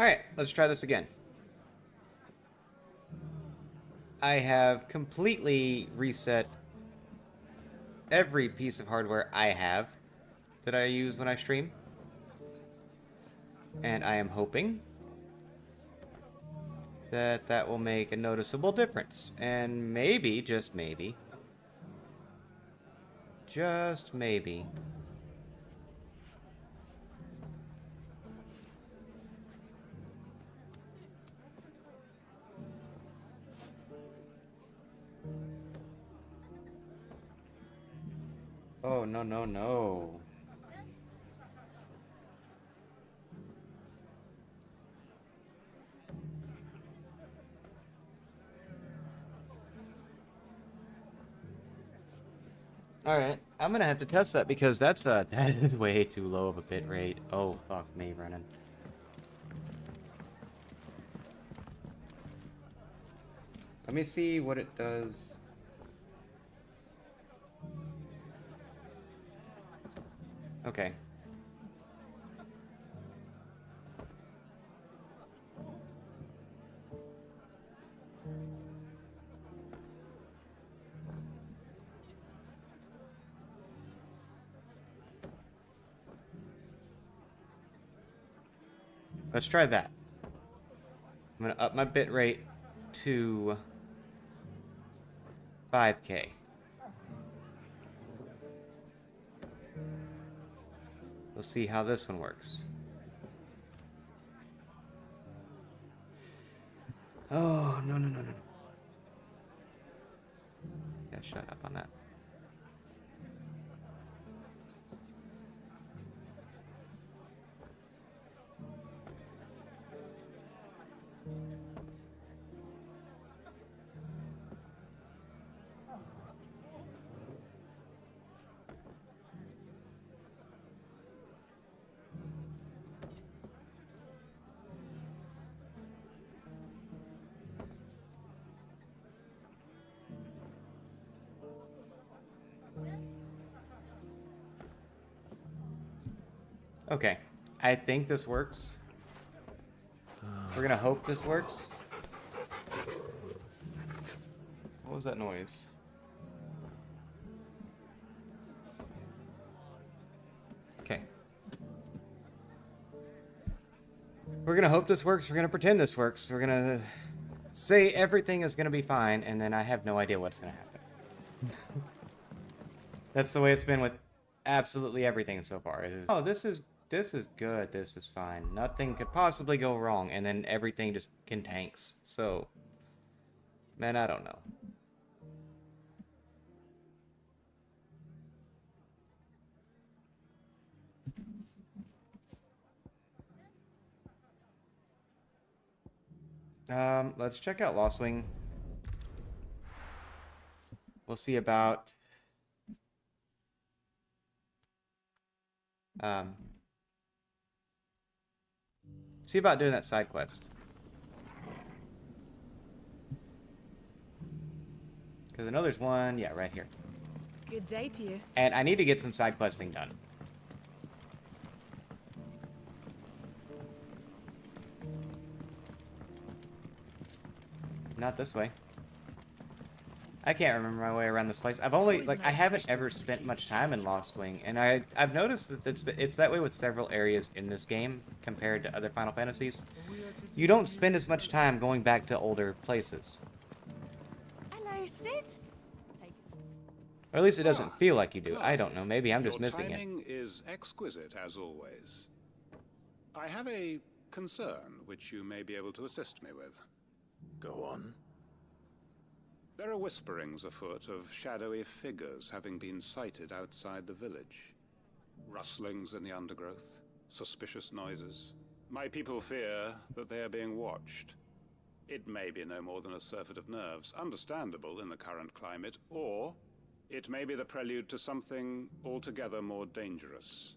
Alright, let's try this again. I have completely reset every piece of hardware I have that I use when I stream. And I am hoping that that will make a noticeable difference. And maybe, just maybe, oh, no, no, no. Alright, I'm gonna have to test that because that's that is way too low of a bit rate. Oh, fuck me, running. Let me see what it does. Okay. Let's try that. I'm gonna up my bit rate to 5K. We'll see how this one works. Oh, no, no, no, no. Yeah, shut up on that. Okay, I think this works. We're gonna hope this works. What was that noise? Okay. We're gonna hope this works. We're gonna pretend this works. We're gonna say everything is gonna be fine, and then I have no idea what's gonna happen. That's the way it's been with absolutely everything so far. Oh, this is good. This is fine. Nothing could possibly go wrong, and then everything just tanks. So, man, I don't know. Let's check out Lost Wing. We'll see about doing that side quest. Because I know there's one, yeah, right here. Good day to you. And I need to get some side questing done. Not this way. I can't remember my way around this place. I've only, like, I haven't ever spent much time in Lost Wing, and I've noticed that it's that way with several areas in this game compared to other Final Fantasies. You don't spend as much time going back to older places. Hello, Sid. Or at least it doesn't feel like you do. I don't know. Maybe I'm just missing it. Your timing is exquisite, as always. I have a concern which you may be able to assist me with. Go on. There are whisperings afoot of shadowy figures having been sighted outside the village. Rustlings in the undergrowth, suspicious noises. My people fear that they are being watched. It may be no more than a surfeit of nerves, understandable in the current climate, or it may be the prelude to something altogether more dangerous.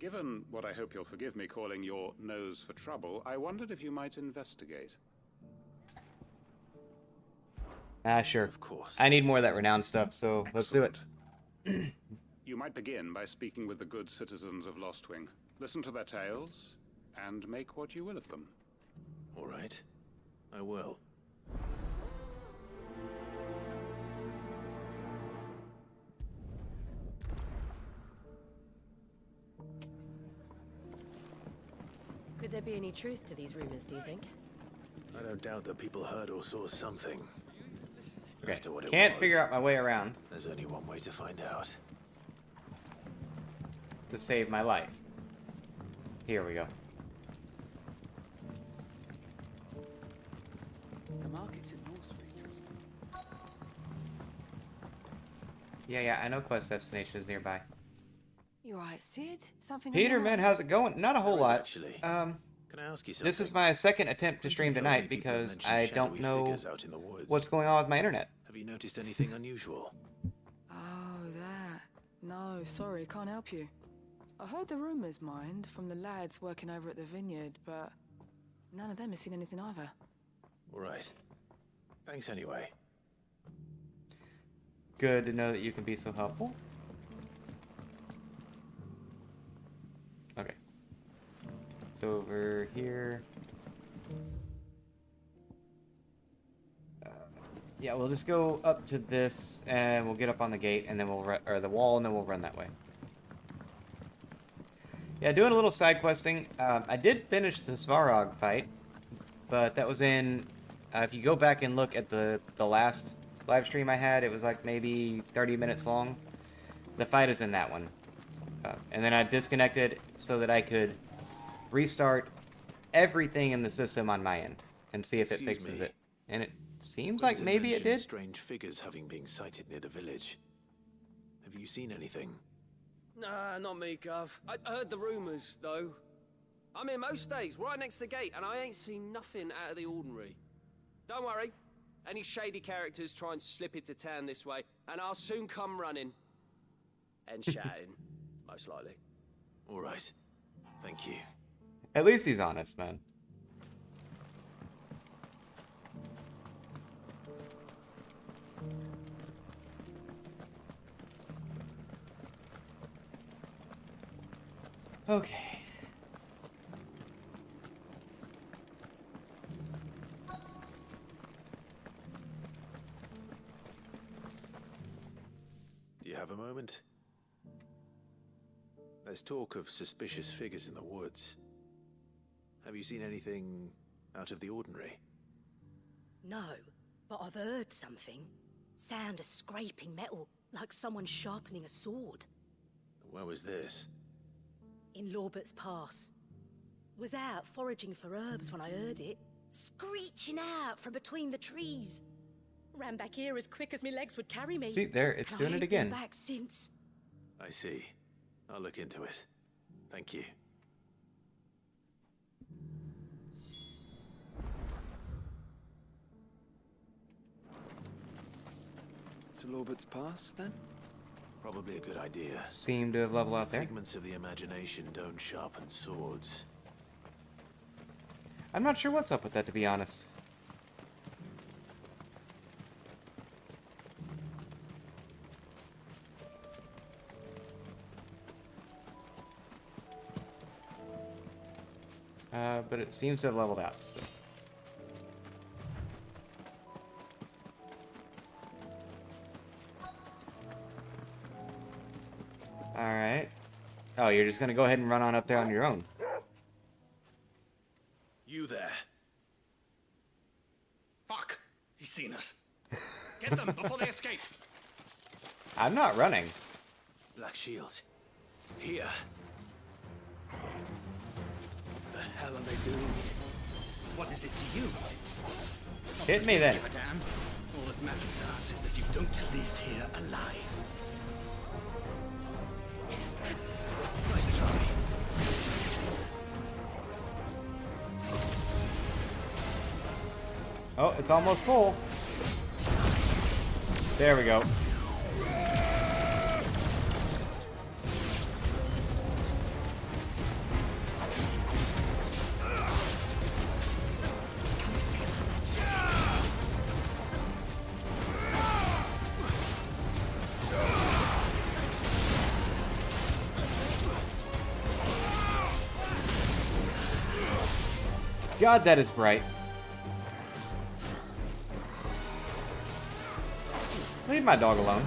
Given what I hope you'll forgive me calling your nose for trouble, I wondered if you might investigate. Sure. Of course. I need more of that renowned stuff, so let's do it. You might begin by speaking with the good citizens of Lostwing. Listen to their tales, and make what you will of them. All right. I will. Could there be any truth to these rumors, do you think? I don't doubt that people heard or saw something. Okay. As to what it Can't was, figure out my way around there's only one way to find out. to save my life. Here we go. The market's in North Street. Yeah, I know quest destinations nearby. You alright, Sid? Something on Peter, your man, mind? how's it going? Not a whole There is lot. actually. Um, Can I ask you something? this is my second attempt to stream Quentin tells tonight me people because mention I don't shadowy know figures out in the woods. what's going on with my internet. Have you noticed anything unusual? Oh, that. No, sorry, can't help you. I heard the rumors, mind, from the lads working over at the vineyard, but none of them has seen anything either. All right. Thanks anyway. Good to know that you can be so helpful. Okay. So over here. Yeah, we'll just go up to this, and we'll get up on the gate, and then we'll or the wall, and then we'll run that way. Yeah, doing a little side questing. I did finish the Svarog fight, but that was in. If you go back and look at the last live stream I had, it was like maybe 30 minutes long. The fight is in that one, and then I disconnected so that I could restart everything in the system on my end and see if it Excuse fixes me. it. And it seems like Quentin maybe it mentioned did. strange figures having been sighted near the village. Have you seen anything? Nah, not me, Gov. I heard the rumours, though. I'm here most days, right next to the gate, and I ain't seen nothing out of the ordinary. Don't worry. Any shady characters try and slip into town this way, and I'll soon come running. And shouting, most likely. All right. Thank you. At least he's honest, man. Okay. Do you have a moment? There's talk of suspicious figures in the woods. Have you seen anything out of the ordinary? No, but I've heard something. Sound of scraping metal, like someone sharpening a sword. Where was this? In Lorbert's Pass. Was out foraging for herbs when I heard it, screeching out from between the trees. Ran back here as quick as my legs would carry me. See, there, it's And doing I it ain't been again. back since. I see. I'll look into it. Thank you. To Lorbert's Pass, then? Probably a good idea. Seem to have leveled out there. Figments of the imagination don't sharpen swords. I'm not sure what's up with that, to be honest. But it seems to have leveled out. So. Alright. Oh, you're just gonna go ahead and run on up there on your own. You there. Fuck! He's seen us. Get them before they escape. I'm not running. Black Shield. Here. The hell are they doing? What is it to you? Hit me then. Give a damn. All that matters to us is that you don't leave here alive. Nice try. Oh, it's almost full. There we go. God, that is bright. Leave my dog alone.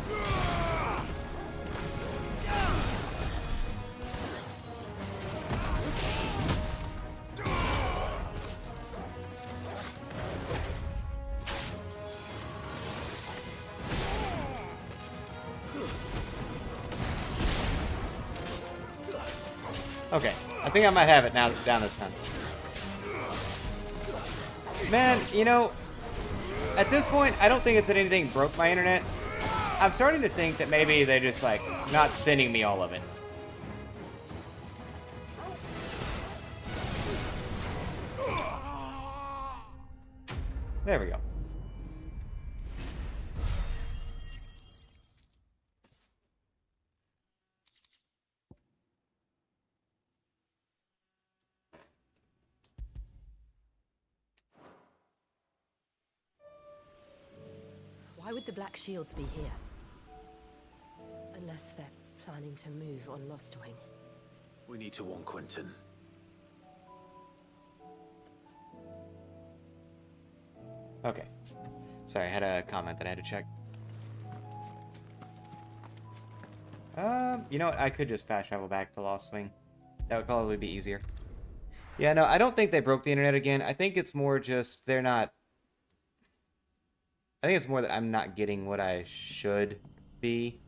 Okay, I think I might have it now down this time. Man, you know, at this point, I don't think it's that anything broke my internet. I'm starting to think that maybe they're just, like, not sending me all of it. There we go. Why would the Black Shields be here? Unless they're planning to move on Lostwing. We need to warn Quentin. Okay. Sorry, I had a comment that I had to check. You know what? I could just fast travel back to Lost Wing. That would probably be easier. Yeah, no, I don't think they broke the internet again. I think it's more just they're not... I think it's more that I'm not getting what I should be.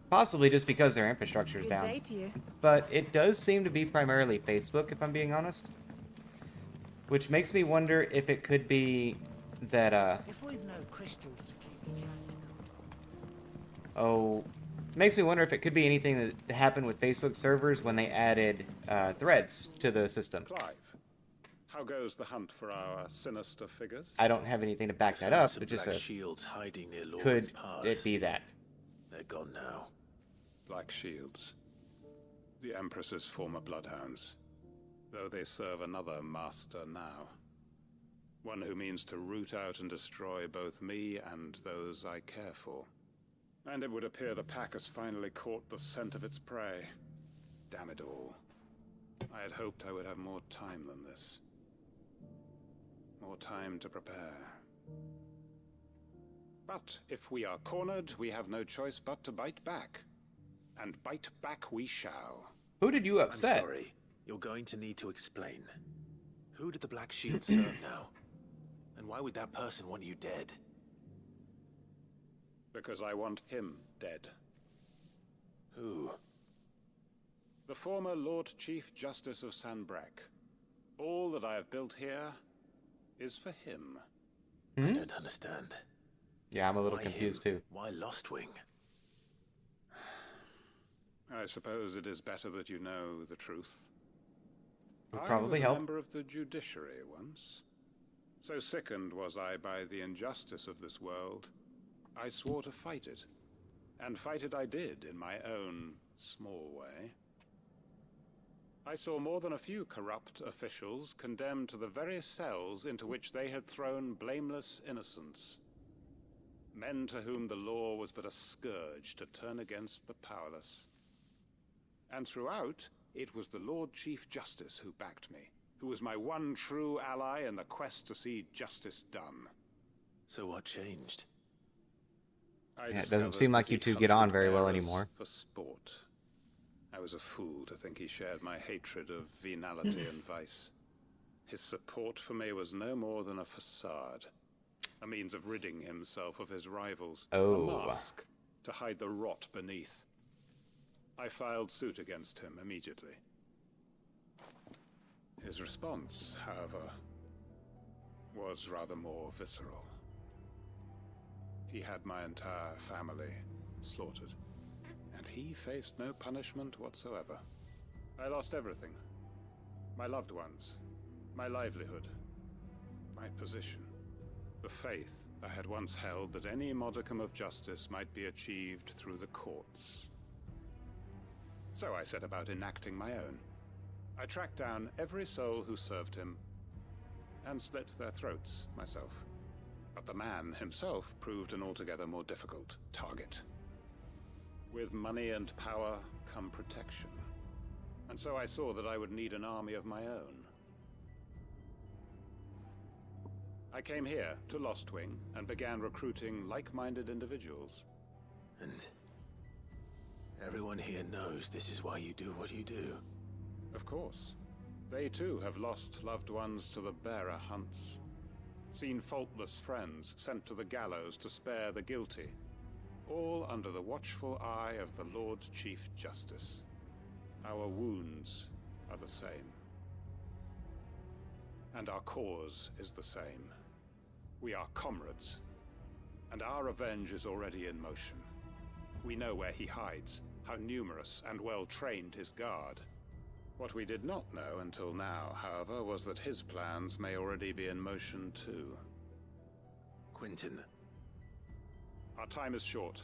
Possibly just because their infrastructure is down. Good day to you. But it does seem to be primarily Facebook, if I'm being honest. Which makes me wonder if it could be that, If we've no crystals to keep me oh... Makes me wonder if it could be anything that happened with Facebook servers when they added threads to the system. Clive, how goes the hunt for our sinister figures? I don't have anything to back that Found up. some It just black says, shields hiding near Lord's could Pass. it be that? They're gone now. Black Shields. The Empress's former bloodhounds. Though they serve another master now. One who means to root out and destroy both me and those I care for. And it would appear the pack has finally caught the scent of its prey. Damn it all. I had hoped I would have more time than this. More time to prepare. But if we are cornered, we have no choice but to bite back. And bite back we shall. Who did you I'm upset? sorry. You're going to need to explain. Who did the Black Shield serve now? And why would that person want you dead? Because I want him dead. Who? The former Lord Chief Justice of Sanbreque. All that I have built here is for him. I don't understand. Yeah, I'm a little Why confused him? too. Why Lostwing? I suppose it is better that you know the truth. Would probably I was help. a member of the judiciary once. So sickened was I by the injustice of this world, I swore to fight it. And fight it I did, in my own small way. I saw more than a few corrupt officials condemned to the very cells into which they had thrown blameless innocents. Men to whom the law was but a scourge to turn against the powerless. And throughout, it was the Lord Chief Justice who backed me, who was my one true ally in the quest to see justice done. So what changed? Yeah, it doesn't seem like you two get on very well anymore. For sport. I was a fool to think he shared my hatred of venality and vice. His support for me was no more than a facade. A means of ridding himself of his rivals. Oh. A mask to hide the rot beneath. I filed suit against him immediately. His response, however, was rather more visceral. He had my entire family slaughtered, and he faced no punishment whatsoever. I lost everything. My loved ones, my livelihood, my position, the faith I had once held that any modicum of justice might be achieved through the courts. So I set about enacting my own. I tracked down every soul who served him, and slit their throats myself. But the man himself proved an altogether more difficult target. With money and power come protection. And so I saw that I would need an army of my own. I came here to Lostwing and began recruiting like-minded individuals. And everyone here knows this is why you do what you do. Of course. They too have lost loved ones to the bearer hunts. Seen faultless friends sent to the gallows to spare the guilty. All under the watchful eye of the Lord Chief Justice. Our wounds are the same. And our cause is the same. We are comrades. And our revenge is already in motion. We know where he hides, how numerous and well-trained his guard. What we did not know until now, however, was that his plans may already be in motion too. Quentin. Our time is short.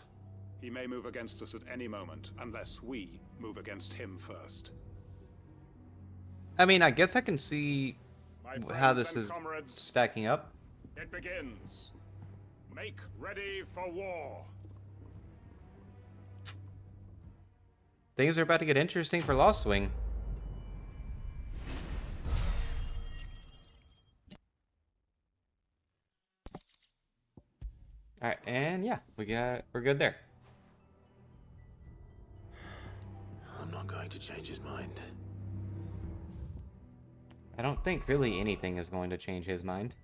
He may move against us at any moment, unless we move against him first. I mean, I guess I can see My how friends this and is comrades, stacking up. it begins. Make ready for war. Things are about to get interesting for Lostwing. Alright, and yeah, we're good there. I'm not going to change his mind. I don't think really anything is going to change his mind.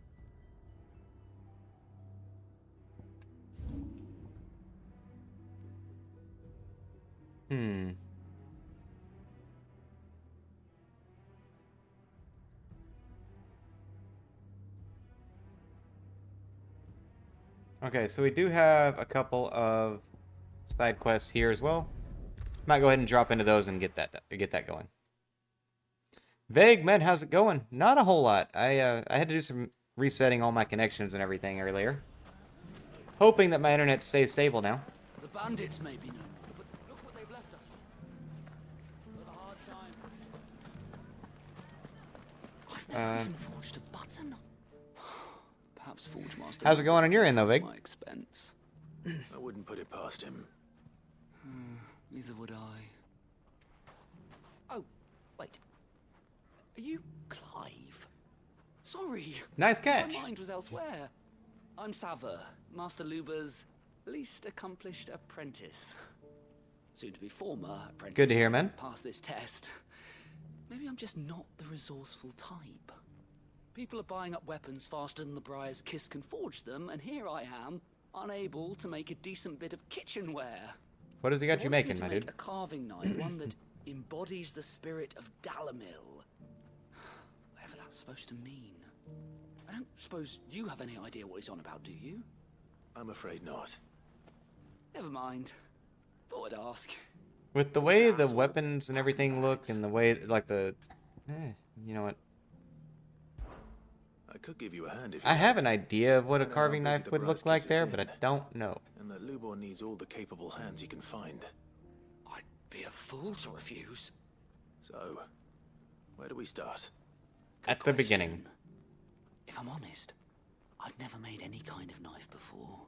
Okay, so we do have a couple of side quests here as well. Might go ahead and drop into those and get that going. Vague men, how's it going? Not a whole lot. I had to do some resetting all my connections and everything earlier, hoping that my internet stays stable now. The bandits may be known, but look what they've left us with. We'll have a hard time. I've never even forged a button. Perhaps Forge Master. How's it going on your end, though, Vig? My expense. I wouldn't put it past him. Neither would I. Oh, wait. Are you Clive? Sorry. Nice catch. My mind was elsewhere. I'm Sava, Master Luba's least accomplished apprentice. Soon to be former apprentice. Good to hear, man. Pass this test. Maybe I'm just not the resourceful type. People are buying up weapons faster than the Briar's Kiss can forge them, and here I am, unable to make a decent bit of kitchenware. What has he got you Wants me making, to my make dude? a carving knife, one that embodies the spirit of Dalamil. Whatever that's supposed to mean. I don't suppose you have any idea what he's on about, do you? I'm afraid not. Never mind. Thought I'd ask. With the way the weapons and everything look, and the way, like the... you know what? I could give you a hand if you I have like. an idea of what a I know how carving busy knife the would brass look like kiss there, have but I been. don't know. And that Lubor needs all the capable hands he can find. I'd be a fool to refuse. So, where do we start? Good At the beginning. question. If I'm honest, I've never made any kind of knife before.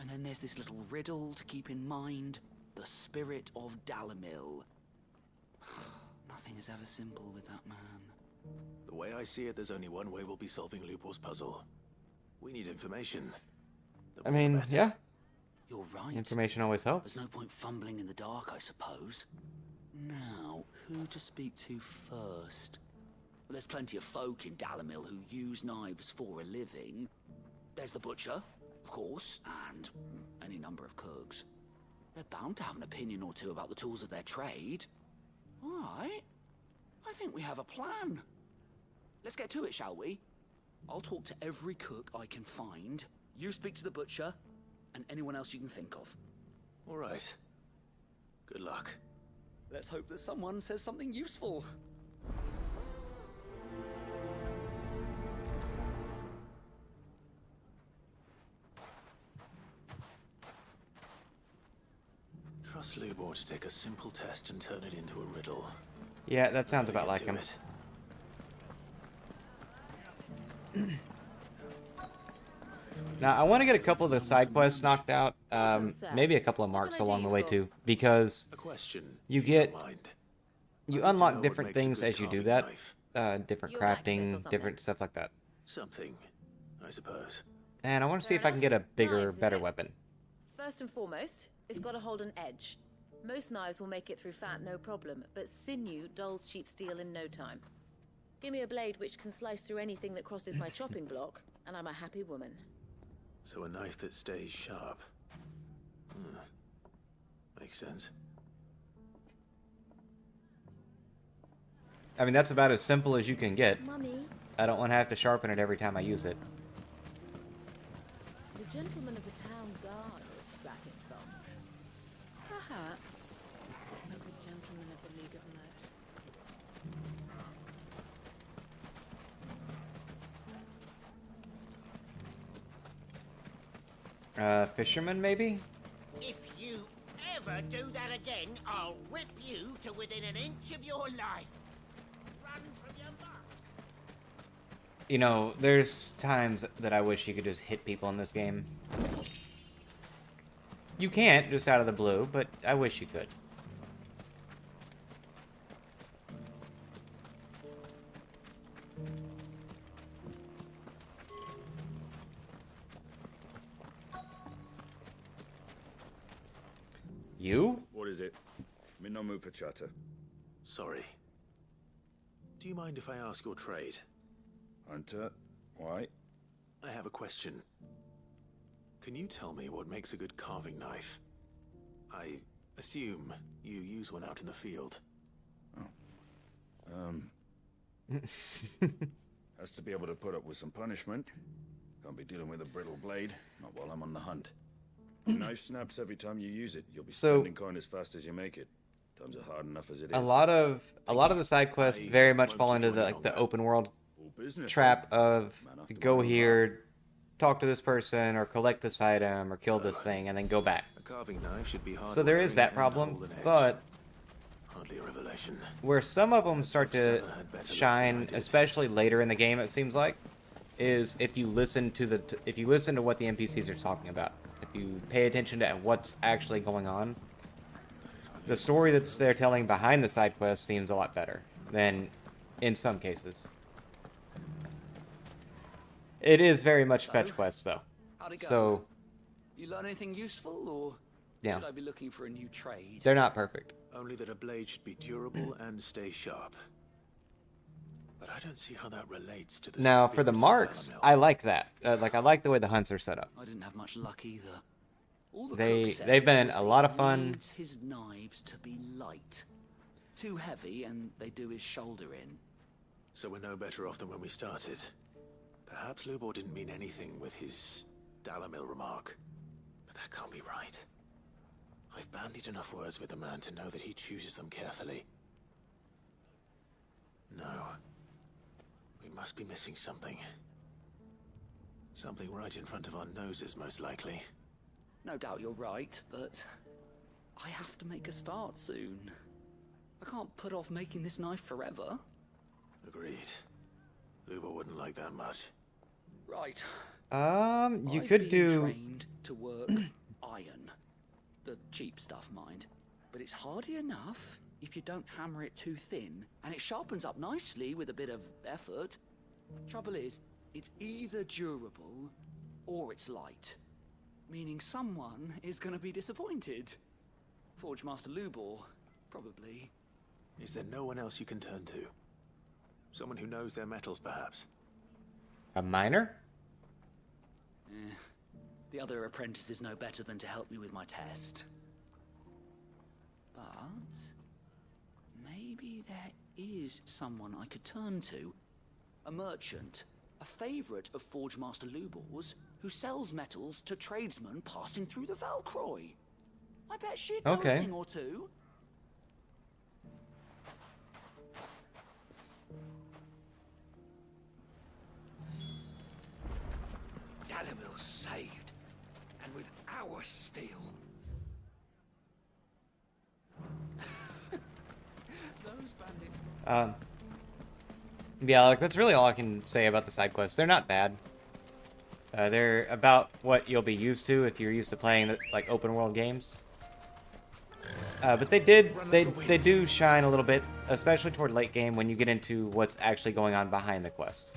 And then there's this little riddle to keep in mind. The spirit of Dalamil. Nothing is ever simple with that man. The way I see it, there's only one way we'll be solving Lubor's puzzle. We need information. The I more the mean, better. yeah, You're right. information always helps. There's no point fumbling in the dark, I suppose. Now, who to speak to first? Well, there's plenty of folk in Dalamil who use knives for a living. There's the butcher, of course, and any number of cooks. They're bound to have an opinion or two about the tools of their trade. All right. I think we have a plan. Let's get to it, shall we? I'll talk to every cook I can find. You speak to the butcher, and anyone else you can think of. All right. Good luck. Let's hope that someone says something useful. Trust Lubor to take a simple test and turn it into a riddle. Yeah, that sounds Better about like get to him. it. Now, I want to get a couple of the side quests knocked out. Maybe a couple of marks can I do along the you way for? too, because A question. You if get- don't mind. you I'd like to know unlock what different makes a things good as you do carving that. knife. Different You a blacksmith or crafting, something? different stuff like that. Something. I suppose. And I want to see Fair if I can enough. get a bigger, Knives, is better it? weapon. First and foremost, it's got to hold an edge. Most knives will make it through fat no problem, but sinew dulls cheap steel in no time. Give me a blade which can slice through anything that crosses my chopping block, and I'm a happy woman. So a knife that stays sharp. Makes sense. I mean, that's about as simple as you can get. Mummy, I don't want to have to sharpen it every time I use it. the gentleman of the town guard was strapping bunch. Perhaps a good gentleman of the League of Note. Fisherman, maybe? If you ever do that again, I'll whip you to within an inch of your life. Run from your mouth. You know, there's times that I wish you could just hit people in this game. You can't, just out of the blue, but I wish you could. You? What is it? I'm in no mood for chatter. Sorry. Do you mind if I ask your trade? Hunter, why? I have a question. Can you tell me what makes a good carving knife? I assume you use one out in the field. Has to be able to put up with some punishment. Can't be dealing with a brittle blade, not while I'm on the hunt. Your knife snaps every time you use it. You'll be spending coin as fast as you make it. Times are hard enough as it is. A lot of the side quests very much fall into the open world trap of go here, talk to this person, or collect this item, or kill this thing, and then go back. A carving knife should be hard. So there is that problem, but hardly a revelation. where some of them start to shine, especially later in the game, it seems like, is if you listen to what the NPCs are talking about. If you pay attention to what's actually going on, the story that's they're telling behind the side quest seems a lot better than in some cases. It is very much fetch quests, though. How'd it go? So, You learn anything useful, or yeah, should I be looking for a new trade? they're not perfect. Only that a blade should be durable and stay sharp. But I don't see how that relates to the Now, for the spirits of marks, Valamel. I like that. I like the way the hunts are set up. I didn't have much luck either. All the They- cook said they've been was a that lot he of fun. needs his knives to be light. Too heavy, and they do his shoulder in. So we're no better off than when we started. Perhaps Lubor didn't mean anything with his Dalamil remark. But that can't be right. I've bandied enough words with the man to know that he chooses them carefully. No. We must be missing something. Something right in front of our noses, most likely. No doubt you're right, but I have to make a start soon. I can't put off making this knife forever. Agreed. Lubor wouldn't like that much. Right. You I've could been do. trained to work iron. The cheap stuff, mind. But it's hardy enough if you don't hammer it too thin, and it sharpens up nicely with a bit of effort. Trouble is, it's either durable or it's light. Meaning someone is going to be disappointed. Forge Master Lubor, probably. Is there no one else you can turn to? Someone who knows their metals, perhaps? A miner? The other apprentices know better than to help me with my test. But maybe there is someone I could turn to. A merchant, a favorite of Forge Master Lubor's, who sells metals to tradesmen passing through the Valcroy. I bet she'd know a thing or two. Dalamil's saved, and with our steel. Those bandits. Yeah, like that's really all I can say about the side quests. They're not bad. They're about what you'll be used to if you're used to playing like open world games. But they do shine a little bit, especially toward late game when you get into what's actually going on behind the quest.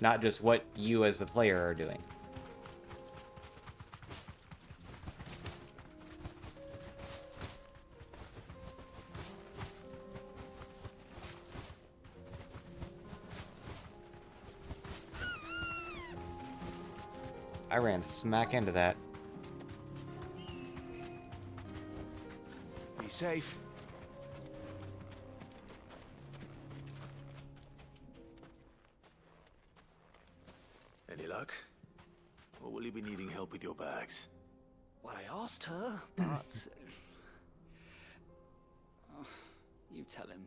not just what you as the player are doing. I ran smack into that. Be safe. Any luck? Or will you be needing help with your bags? Well, I asked her, but... you tell him.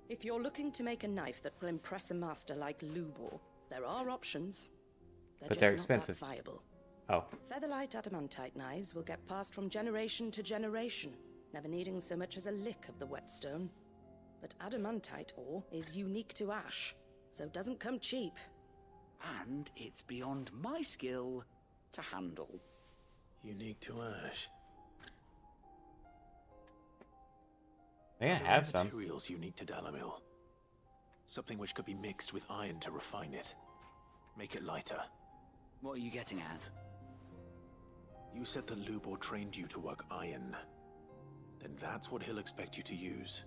If you're looking to make a knife that will impress a master like Lubor, there are options. But they're expensive. Not that viable. Oh. Featherlight adamantite knives will get passed from generation to generation, never needing so much as a lick of the whetstone. But adamantite ore is unique to ash, so it doesn't come cheap. And it's beyond my skill to handle. Unique to ash. They have some materials unique to Dalamil. Something which could be mixed with iron to refine it. Make it lighter. What are you getting at? You said that Lubor trained you to work iron. Then that's what he'll expect you to use.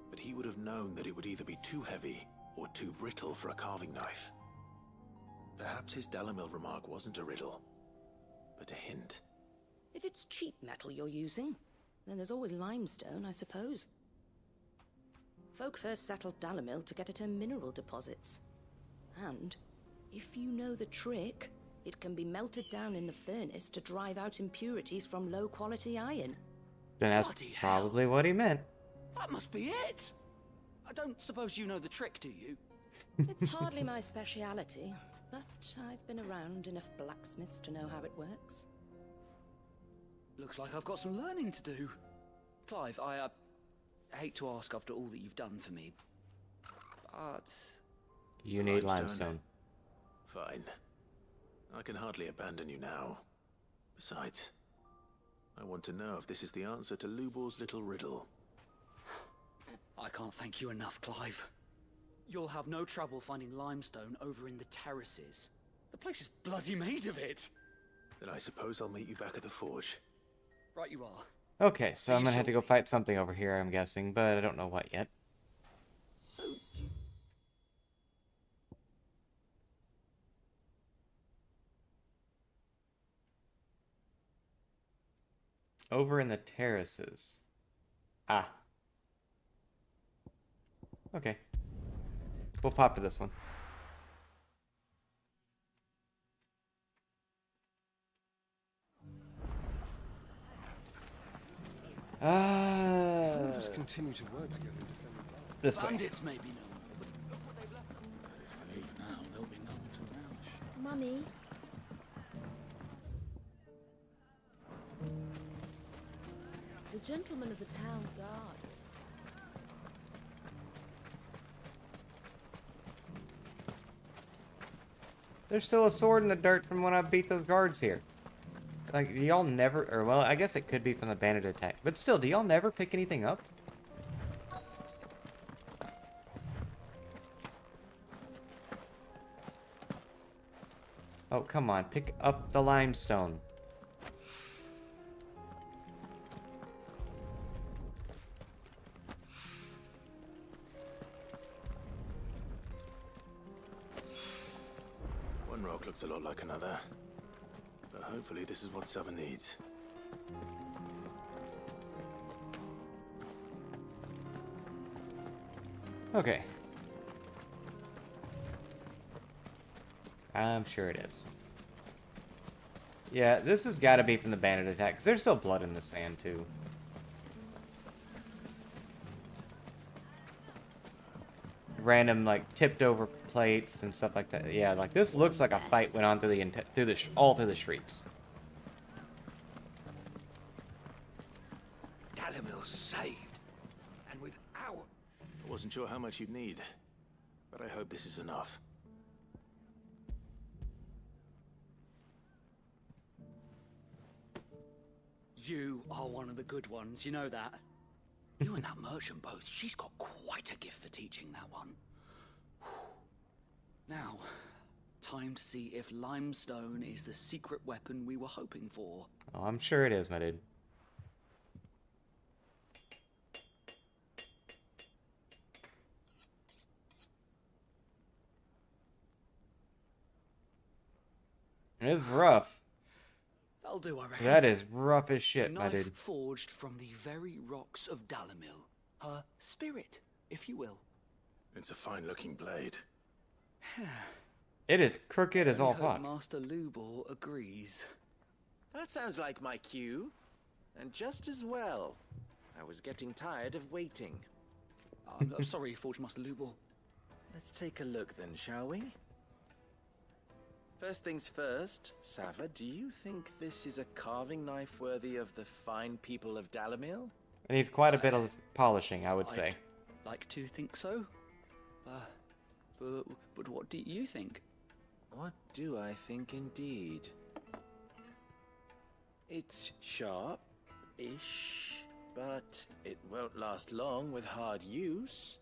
But he would have known that it would either be too heavy or too brittle for a carving knife. Perhaps his Dalamil remark wasn't a riddle, but a hint. If it's cheap metal you're using, then there's always limestone, I suppose. Folk first settled Dalamil to get at her mineral deposits. And, if you know the trick, it can be melted down in the furnace to drive out impurities from low-quality iron. Then that's probably what he meant. That must be it! I don't suppose you know the trick, do you? It's hardly my speciality, but I've been around enough blacksmiths to know how it works. Looks like I've got some learning to do. Clive, I hate to ask after all that you've done for me, but... You need limestone. Fine. I can hardly abandon you now. Besides, I want to know if this is the answer to Lubor's little riddle. I can't thank you enough, Clive. You'll have no trouble finding limestone over in the terraces. The place is bloody made of it. Then I suppose I'll meet you back at the forge. Right you are. Okay, so I'm gonna have to go fight something over here, I'm guessing, but I don't know what yet. Over in the terraces. Ah. Okay. We'll pop to this one. All of us continue to work together and defend the line. This way. Bandits may be known, but look what they've left us. If we leave now, there'll be no one to relish. Mummy. The gentleman of the town guard. There's still a sword in the dirt from when I beat those guards here. Like, do y'all never... Or, well, I guess it could be from the bandit attack. But still, do y'all never pick anything up? Oh, come on. Pick up the limestone. One rock looks a lot like another. But hopefully this is what Southern needs. Okay. I'm sure it is. Yeah, this has got to be from the bandit attack, because there's still blood in the sand, too. Random, like, tipped over plates and stuff like that. Yeah, like, this looks like a fight went on all through the streets. Dalamil saved. And without... I wasn't sure how much you'd need, but I hope this is enough. You are one of the good ones, you know that? You and that merchant both, she's got quite a gift for teaching that one. Now, Time to see if limestone is the secret weapon we were hoping for. Oh, I'm sure it is, my dude. It's rough. That'll do, I reckon. That is rough as shit, my Knife dude. forged from the very rocks of Dalamil. Her spirit, if you will. It's a fine-looking blade. It is crooked as all I hope fuck. Master Lubor agrees. That sounds like my cue. And just as well. I was getting tired of waiting. I'm sorry, Forge Master Lubor. Let's take a look then, shall we? First things first, Sava, do you think this is a carving knife worthy of the fine people of Dalamil? It needs quite a bit of polishing, I would say. I'd like to think so. But what do you think? What do I think indeed? It's sharp-ish, but it won't last long with hard use.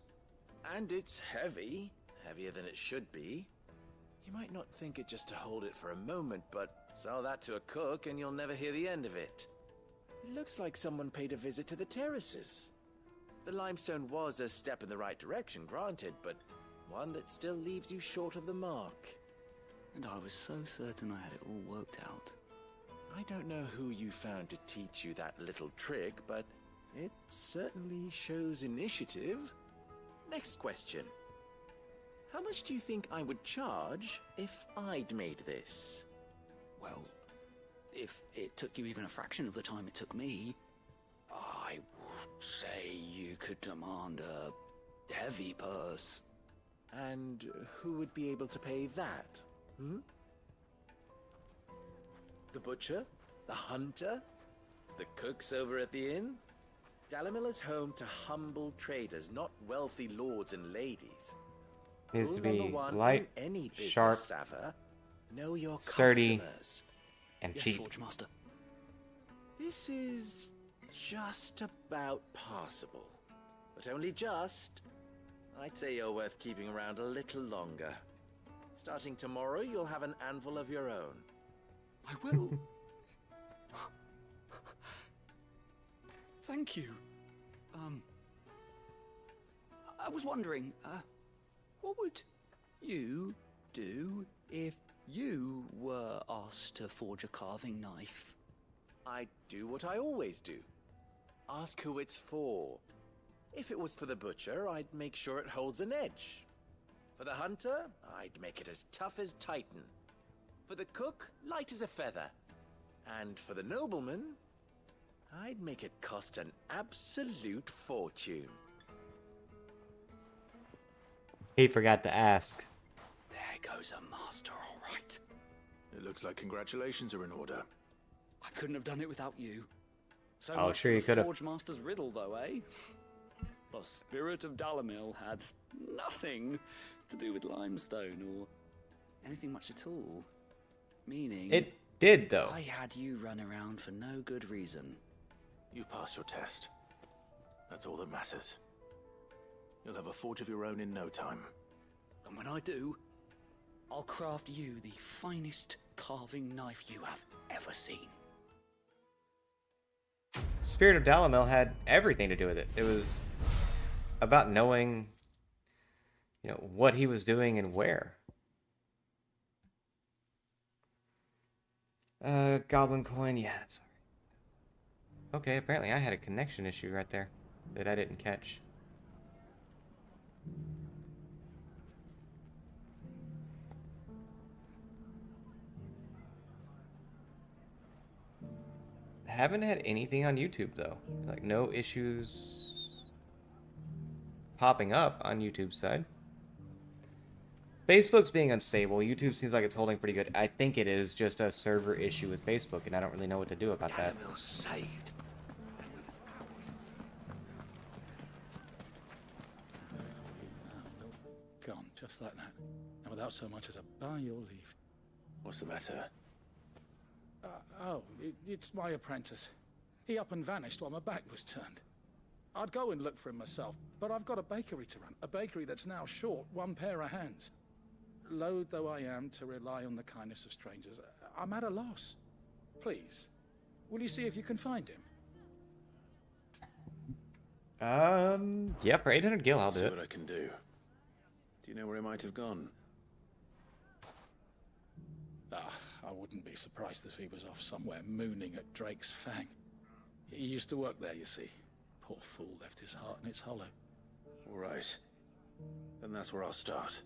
And it's heavy, heavier than it should be. You might not think it just to hold it for a moment, but sell that to a cook and you'll never hear the end of it. It looks like someone paid a visit to the terraces. The limestone was a step in the right direction, granted, but one that still leaves you short of the mark. And I was so certain I had it all worked out. I don't know who you found to teach you that little trick, but it certainly shows initiative. Next question. How much do you think I would charge if I'd made this? Well, if it took you even a fraction of the time it took me, I would say you could demand a heavy purse. And who would be able to pay that? The butcher? The hunter? The cooks over at the inn? Dalamil is home to humble traders, not wealthy lords and ladies. Needs to Rule be number one light, in any business, sharp, Sava, know your sturdy, customers. and Yes, cheap. Forge Master. This is just about passable. But only just. I'd say you're worth keeping around a little longer. Starting tomorrow, you'll have an anvil of your own. I will. Thank you. I was wondering, what would you do if you were asked to forge a carving knife? I'd do what I always do. Ask who it's for. If it was for the butcher, I'd make sure it holds an edge. For the hunter, I'd make it as tough as Titan. For the cook, light as a feather. And for the nobleman, I'd make it cost an absolute fortune. He forgot to ask. There goes a master, all right. It looks like congratulations are in order. I couldn't have done it without you. So Oh, much sure for you the could've. Forge Master's riddle, though, eh? The spirit of Dalamil had nothing to do with limestone or anything much at all. Meaning... It did, though. I had you run around for no good reason. You've passed your test. That's all that matters. You'll have a forge of your own in no time. And when I do, I'll craft you the finest carving knife you have ever seen. Spirit of Dalamil had everything to do with it. It was about knowing, what he was doing and where. Goblin coin, yeah, that's alright. Okay, apparently I had a connection issue right there that I didn't catch. Haven't had anything on YouTube though. Like no issues popping up on YouTube's side. Facebook's being unstable. YouTube seems like it's holding pretty good. I think it is just a server issue with Facebook, and I don't really know what to do about that. Dalamil saved. Gone, just like that. And without so much as a by your leave. What's the matter? It's my apprentice. He up and vanished while my back was turned. I'd go and look for him myself, but I've got a bakery to run. A bakery that's now short one pair of hands. loath though I am to rely on the kindness of strangers, I'm at a loss. Please, will you see if you can find him? Yeah, for 800 gil, I'll do See it. what I can do. Do you know where he might have gone? I wouldn't be surprised if he was off somewhere mooning at Drake's Fang. He used to work there, you see. Poor fool left his heart in its hollow. All right. Then that's where I'll start.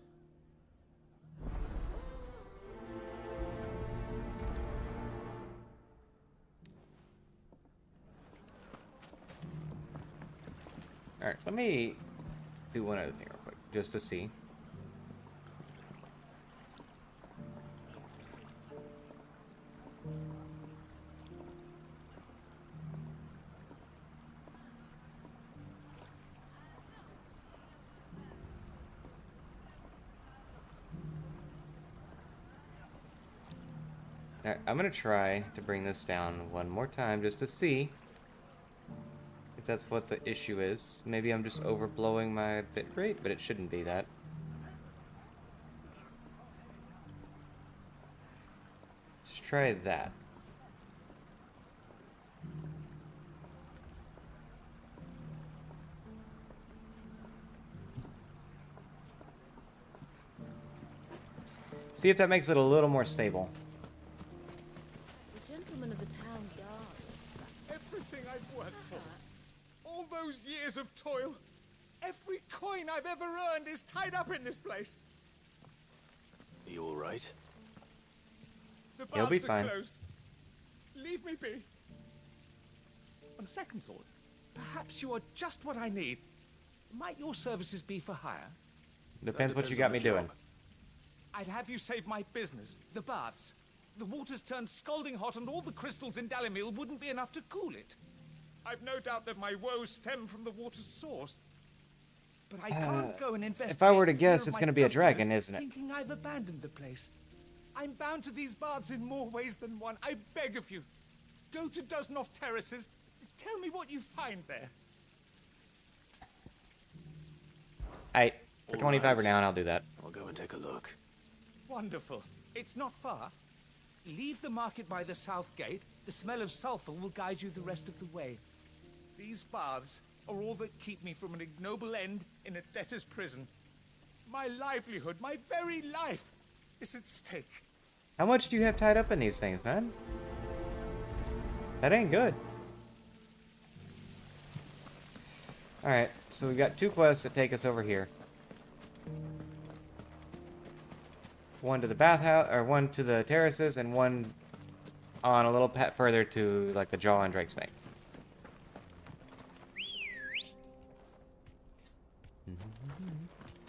Alright, let me do one other thing real quick, just to see. Alright, I'm gonna try to bring this down one more time just to see if that's what the issue is. Maybe I'm just overblowing my bitrate, but it shouldn't be that. Let's try that. See if that makes it a little more stable. The gentleman of the town guard. Everything I've worked for, all those years of toil, every coin I've ever earned is tied up in this place. Are you all right? The He'll be baths are fine. closed. Leave me be. On second thought, perhaps you are just what I need. Might your services be for hire? Depends what you got me doing. I'd have you save my business, the baths. The water's turned scalding hot and all the crystals in Dalimil wouldn't be enough to cool it. I've no doubt that my woes stem from the water's source. But I can't go and investigate. If I were to the fear guess, of it's my going to be a customers, dragon, isn't it? Thinking I've abandoned the place. I'm bound to these baths in more ways than one. I beg of you. Go to Dusnoff Terraces. Tell me what you find there. For 25 now, and I'll do that. I'll go and take a look. Wonderful. It's not far. Leave the market by the south gate. The smell of sulfur will guide you the rest of the way. These baths are all that keep me from an ignoble end in a debtor's prison. My livelihood, my very life, is at stake. How much do you have tied up in these things, man? That ain't good. Alright, so we've got 2 quests that take us over here. One to the bathhouse, or one to the terraces, and one on a little pat further to, like, the jaw and Drake's Fang.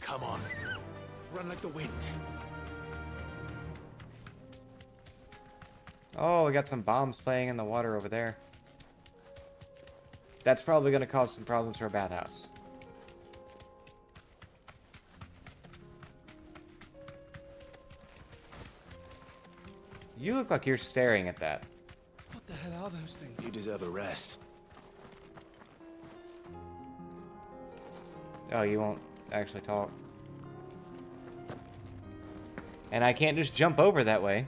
Come on. Run like the wind. Oh, we got some bombs playing in the water over there. That's probably going to cause some problems for a bathhouse. You look like you're staring at that. What the hell are those things? You deserve a rest. Oh, you won't actually talk. And I can't just jump over that way.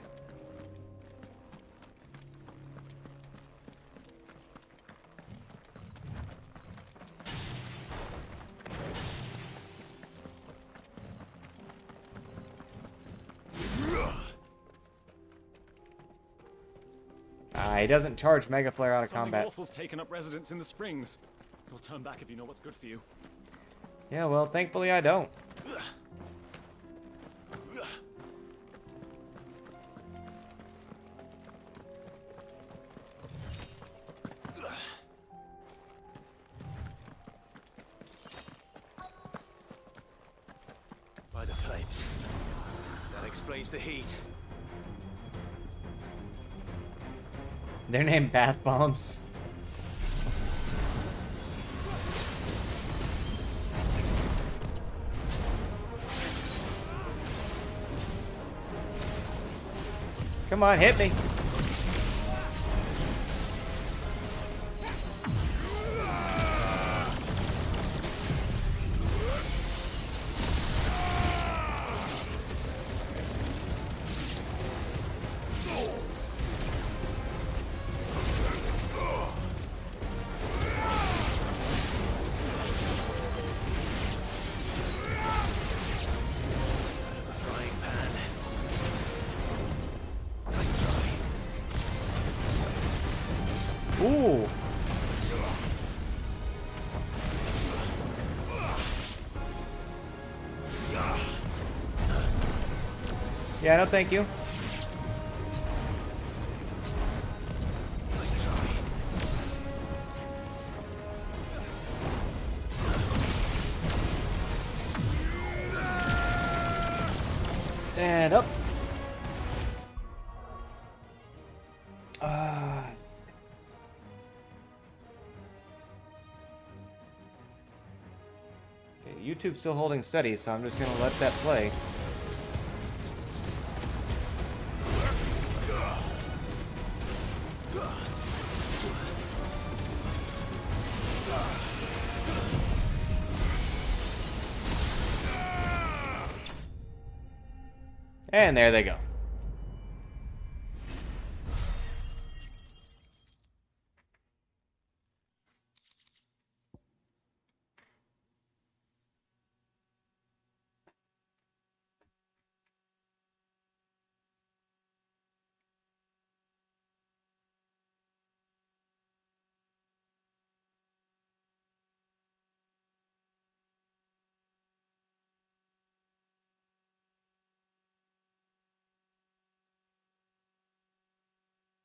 He doesn't charge Mega Flare out of combat. Awful's taken up residence in the springs. You'll turn back if you know what's good for you. Yeah, well, thankfully I don't. By the flames. That explains the heat. They're named bath bombs. Come on, hit me. Yeah, no thank you. Nice try. And up. Okay, YouTube's still holding steady, so I'm just gonna let that play. And there they go.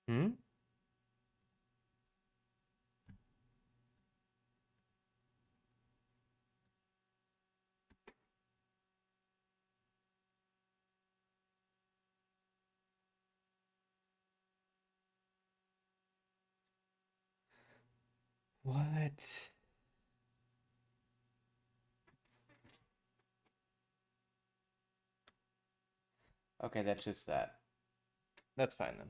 Hmm? What? Okay, that's just that. That's fine then.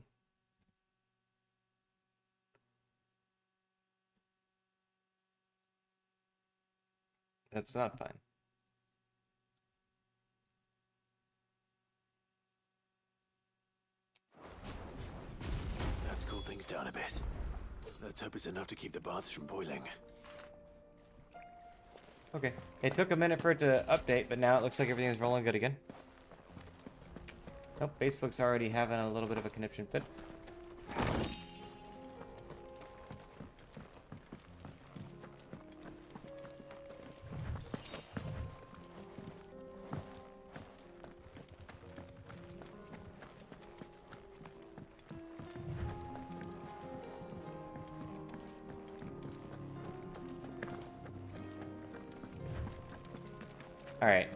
That's not fine. Let's cool things down a bit. Let's hope it's enough to keep the baths from boiling. Okay. It took a minute for it to update, but now it looks like everything's rolling good again. Nope, Facebook's already having a little bit of a conniption fit. Alright.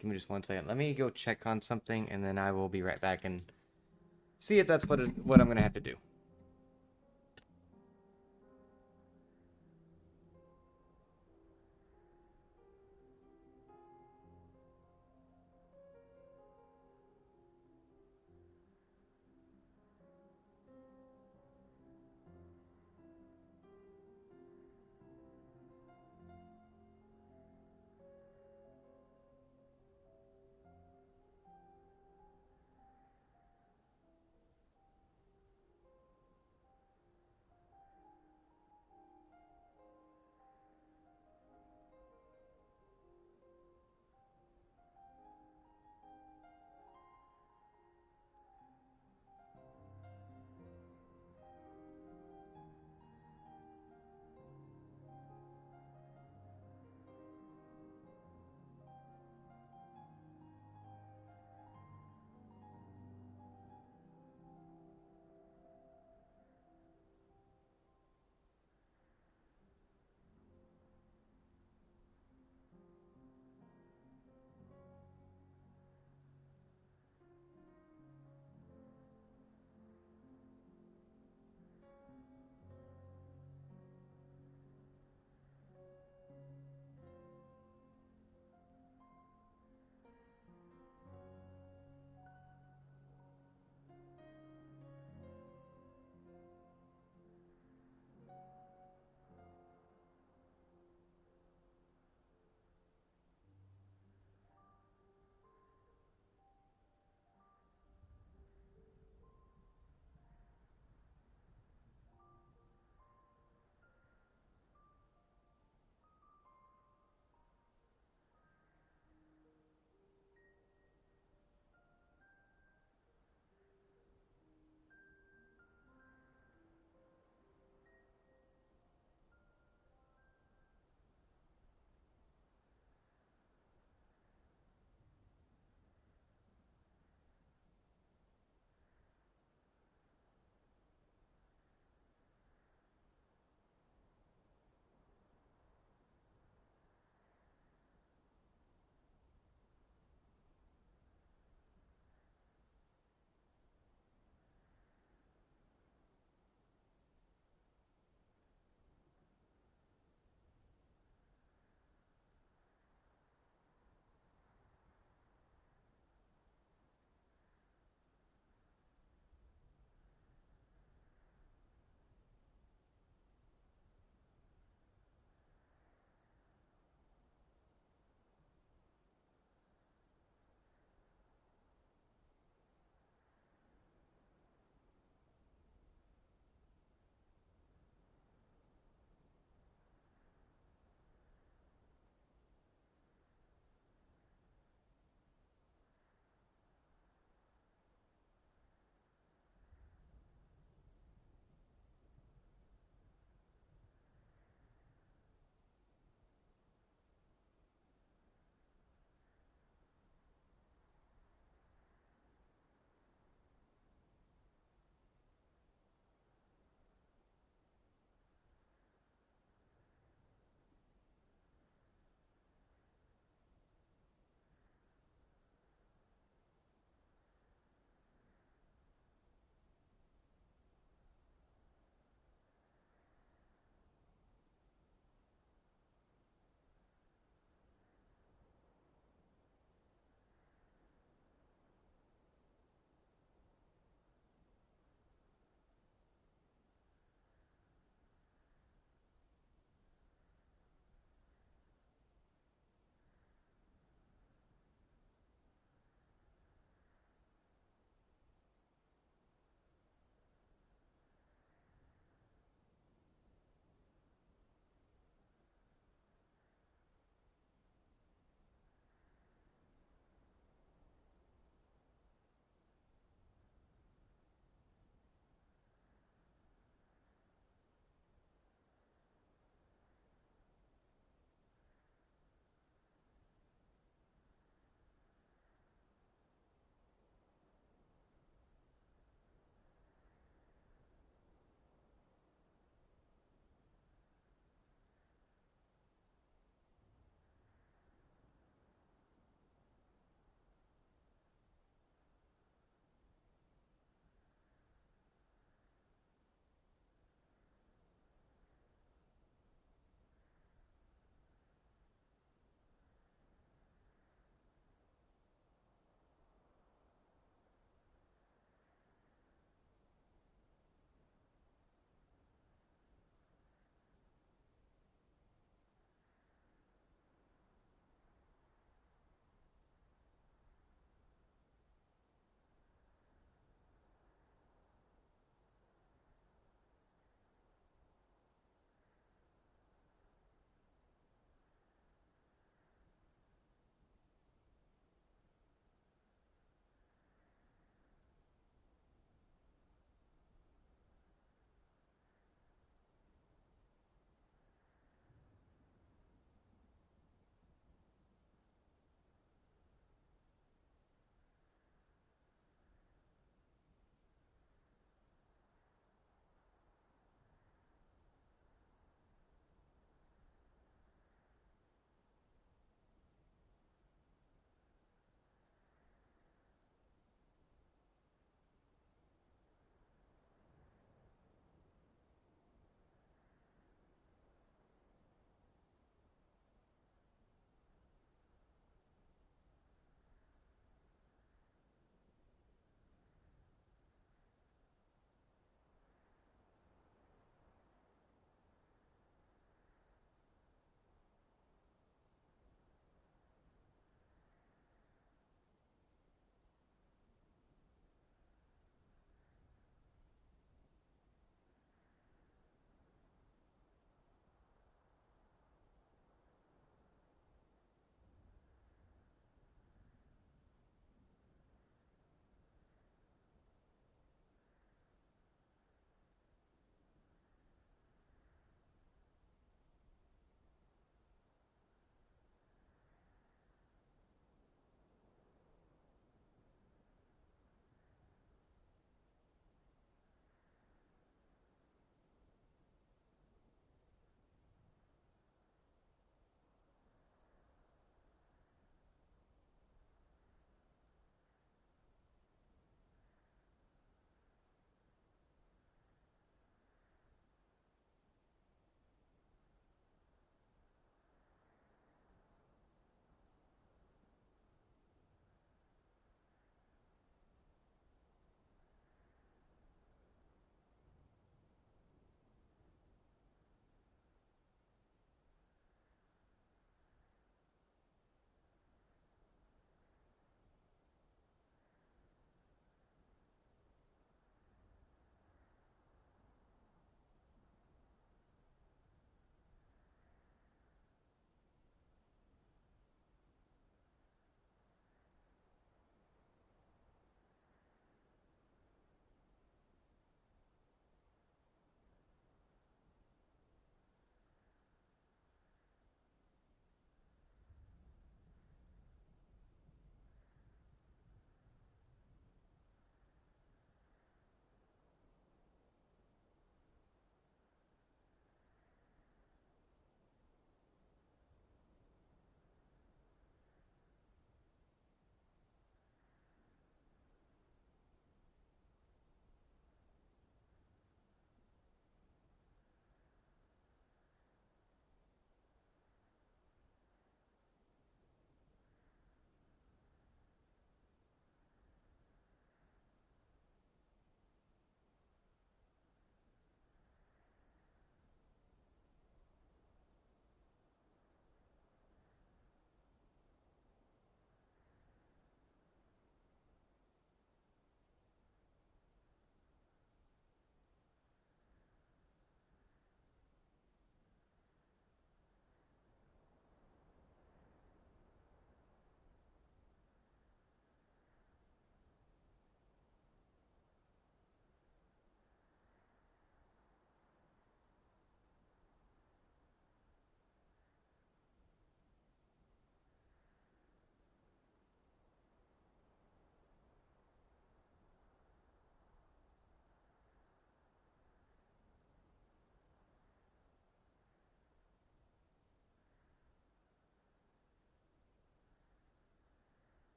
Give me just 1 second. Let me go check on something, and then I will be right back and see if that's what I'm going to have to do.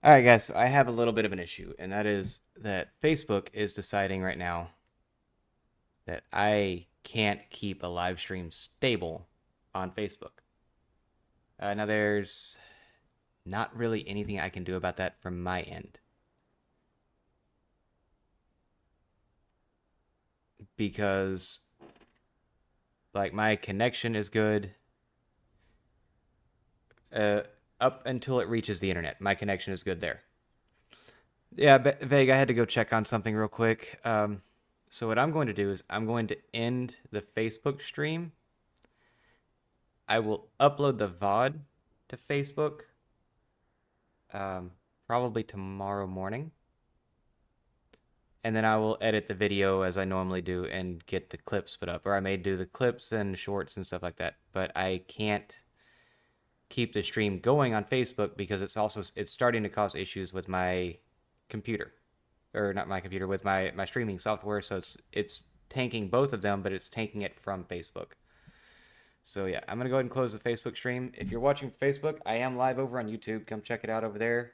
Alright guys, so I have a little bit of an issue, and that is that Facebook is deciding right now that I can't keep a live stream stable on Facebook. Now there's not really anything I can do about that from my end. Because like my connection is good. Up until it reaches the internet. My connection is good there. Yeah, Vague, I had to go check on something real quick. So what I'm going to do is I'm going to end the Facebook stream. I will upload the VOD to Facebook probably tomorrow morning. And then I will edit the video as I normally do and get the clips put up. Or I may do the clips and shorts and stuff like that. But I can't keep the stream going on Facebook because it's starting to cause issues with my computer, or not my computer, with my streaming software. So it's tanking both of them, but it's tanking it from Facebook. So yeah, I'm gonna go ahead and close the Facebook stream. If you're watching Facebook, I am live over on YouTube. Come check it out over there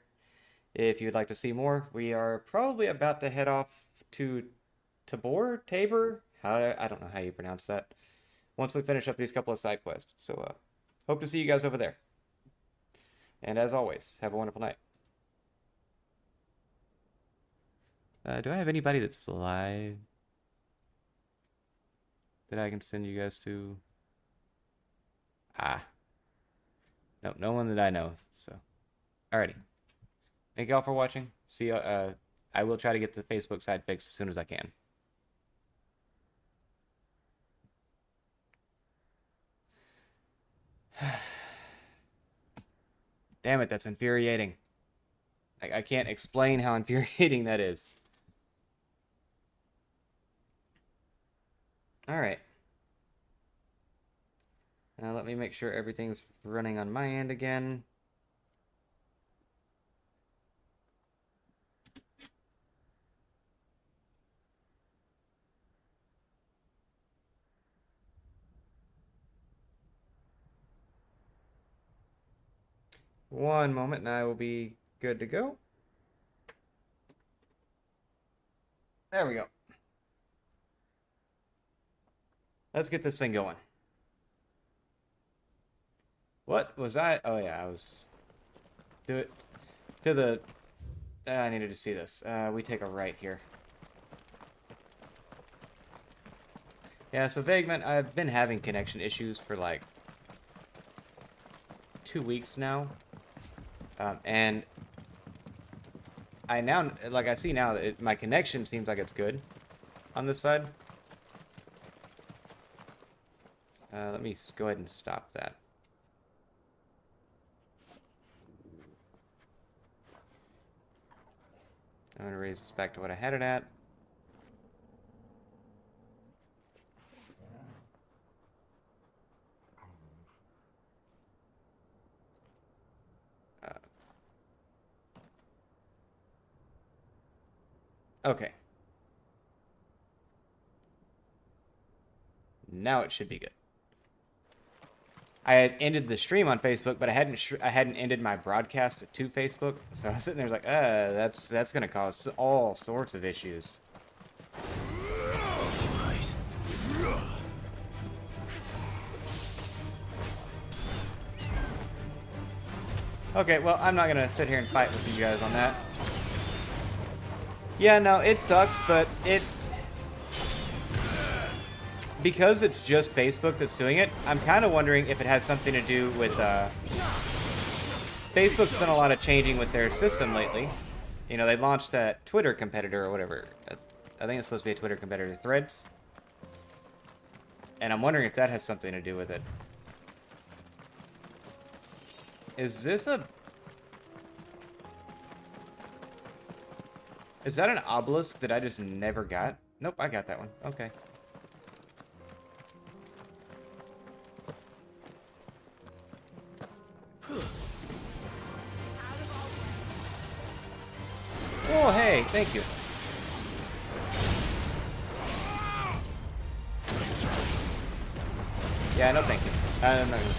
if you'd like to see more. We are probably about to head off to Tabor. I don't know how you pronounce that. Once we finish up these couple of side quests. So hope to see you guys over there. And as always, have a wonderful night. Do I have anybody that's live that I can send you guys to? Nope, no one that I know. So, alrighty. Thank y'all for watching. See you. I will try to get the Facebook side fixed as soon as I can. Damn it, that's infuriating. I can't explain how infuriating that is. Alright. Now let me make sure everything's running on my end again. One moment and I will be good to go. There we go. Let's get this thing going. What was I? Oh yeah, I was... I needed to see this. We take a right here. Yeah, so Vagrant, I've been having connection issues for like 2 weeks now. And I see now that my connection seems like it's good on this side. Let me go ahead and stop that. I'm going to raise this back to what I had it at. Okay. Now it should be good. I had ended the stream on Facebook, but I hadn't ended my broadcast to Facebook. So I was sitting there like, that's gonna cause all sorts of issues. Okay, well, I'm not gonna sit here and fight with you guys on that. Yeah, no, it sucks, but because it's just Facebook that's doing it, I'm kind of wondering if it has something to do with, Facebook's done a lot of changing with their system lately. You know, they launched a Twitter competitor or whatever. I think it's supposed to be a Twitter competitor, Threads. And I'm wondering if that has something to do with it. Is that an obelisk that I just never got? Nope, I got that one. Okay. Oh, hey, thank you. Yeah, no thank you. I'm not gonna...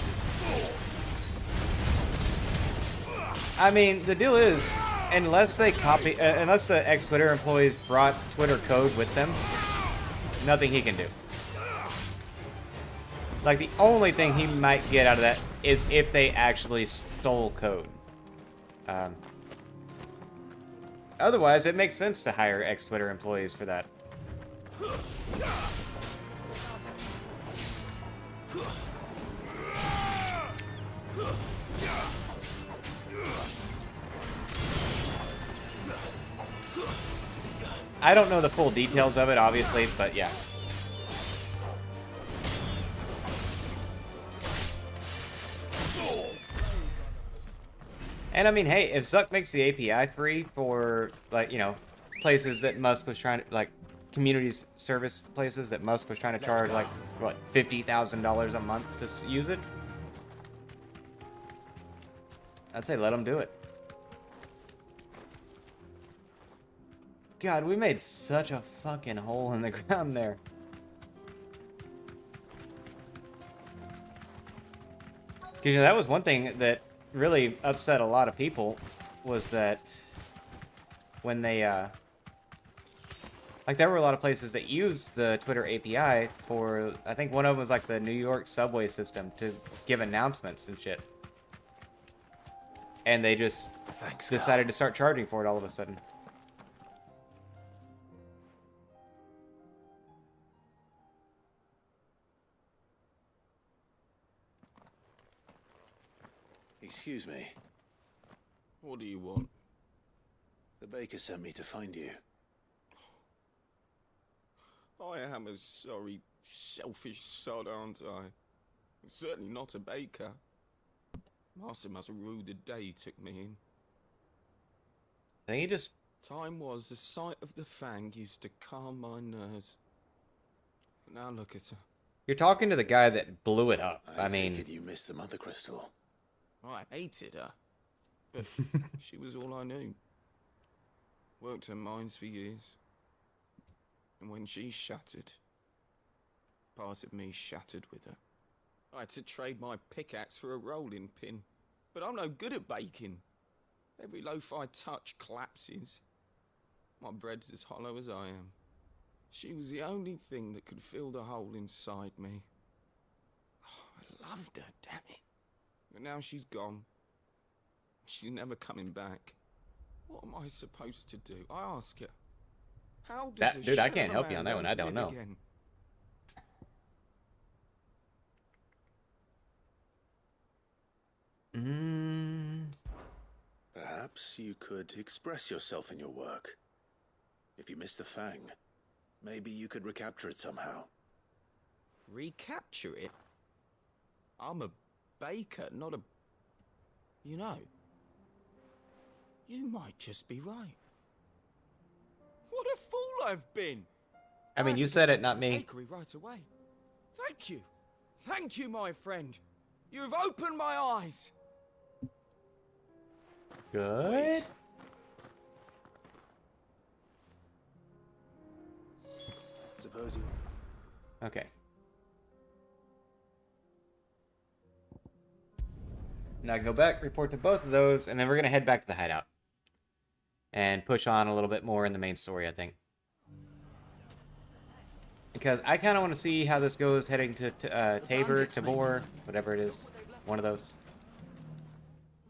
I mean, the deal is, unless they copy, unless the ex-Twitter employees brought Twitter code with them, nothing he can do. Like, the only thing he might get out of that is if they actually stole code. Otherwise, it makes sense to hire ex-Twitter employees for that. I don't know the full details of it, obviously, but yeah. And I mean, hey, if Zuck makes the API free for, like, you know, places that Musk was trying to, like, community service places that Musk was trying to charge, like, what, $50,000 a month to use it? I'd say let him do it. God, we made such a fucking hole in the ground there. Because, you know, that was one thing that really upset a lot of people, was that when they, like, there were a lot of places that used the Twitter API for, I think one of them was, like, the New York subway system to give announcements and shit. And they just decided to start charging for it all of a sudden. Excuse me. What do you want? The baker sent me to find you. I am a sorry, selfish sod, aren't I? I'm certainly not a baker. Master must rue the day he took me in. I think he just... Time was the sight of the fang used to calm my nerves. But now look at her. You're talking to the guy that blew it up. I mean... Take it you missed the mother crystal. I hated her. But she was all I knew. Worked her mines for years. And when she shattered, part of me shattered with her. I had to trade my pickaxe for a rolling pin. But I'm no good at baking. Every loaf I touch collapses. My bread's as hollow as I am. She was the only thing that could fill the hole inside me. Oh, I loved her, damn it. But now she's gone. She's never coming back. What am I supposed to do? I ask her. How does dude, I can't help you on that one. I don't know. Perhaps you could express yourself in your work. If you miss the fang, maybe you could recapture it somehow. Recapture it? I'm a baker, not a... You know, you might just be right. What a fool I've been! I mean, you said it, not me. Bakery right away. Thank you. Thank you, my friend. You've opened my eyes. Good. Wait. Suppose you... Okay. Now I can go back, report to both of those, and then we're going to head back to the hideout. And push on a little bit more in the main story, I think. Because I kind of want to see how this goes heading to Tabor, Tabor, whatever it is. One of those.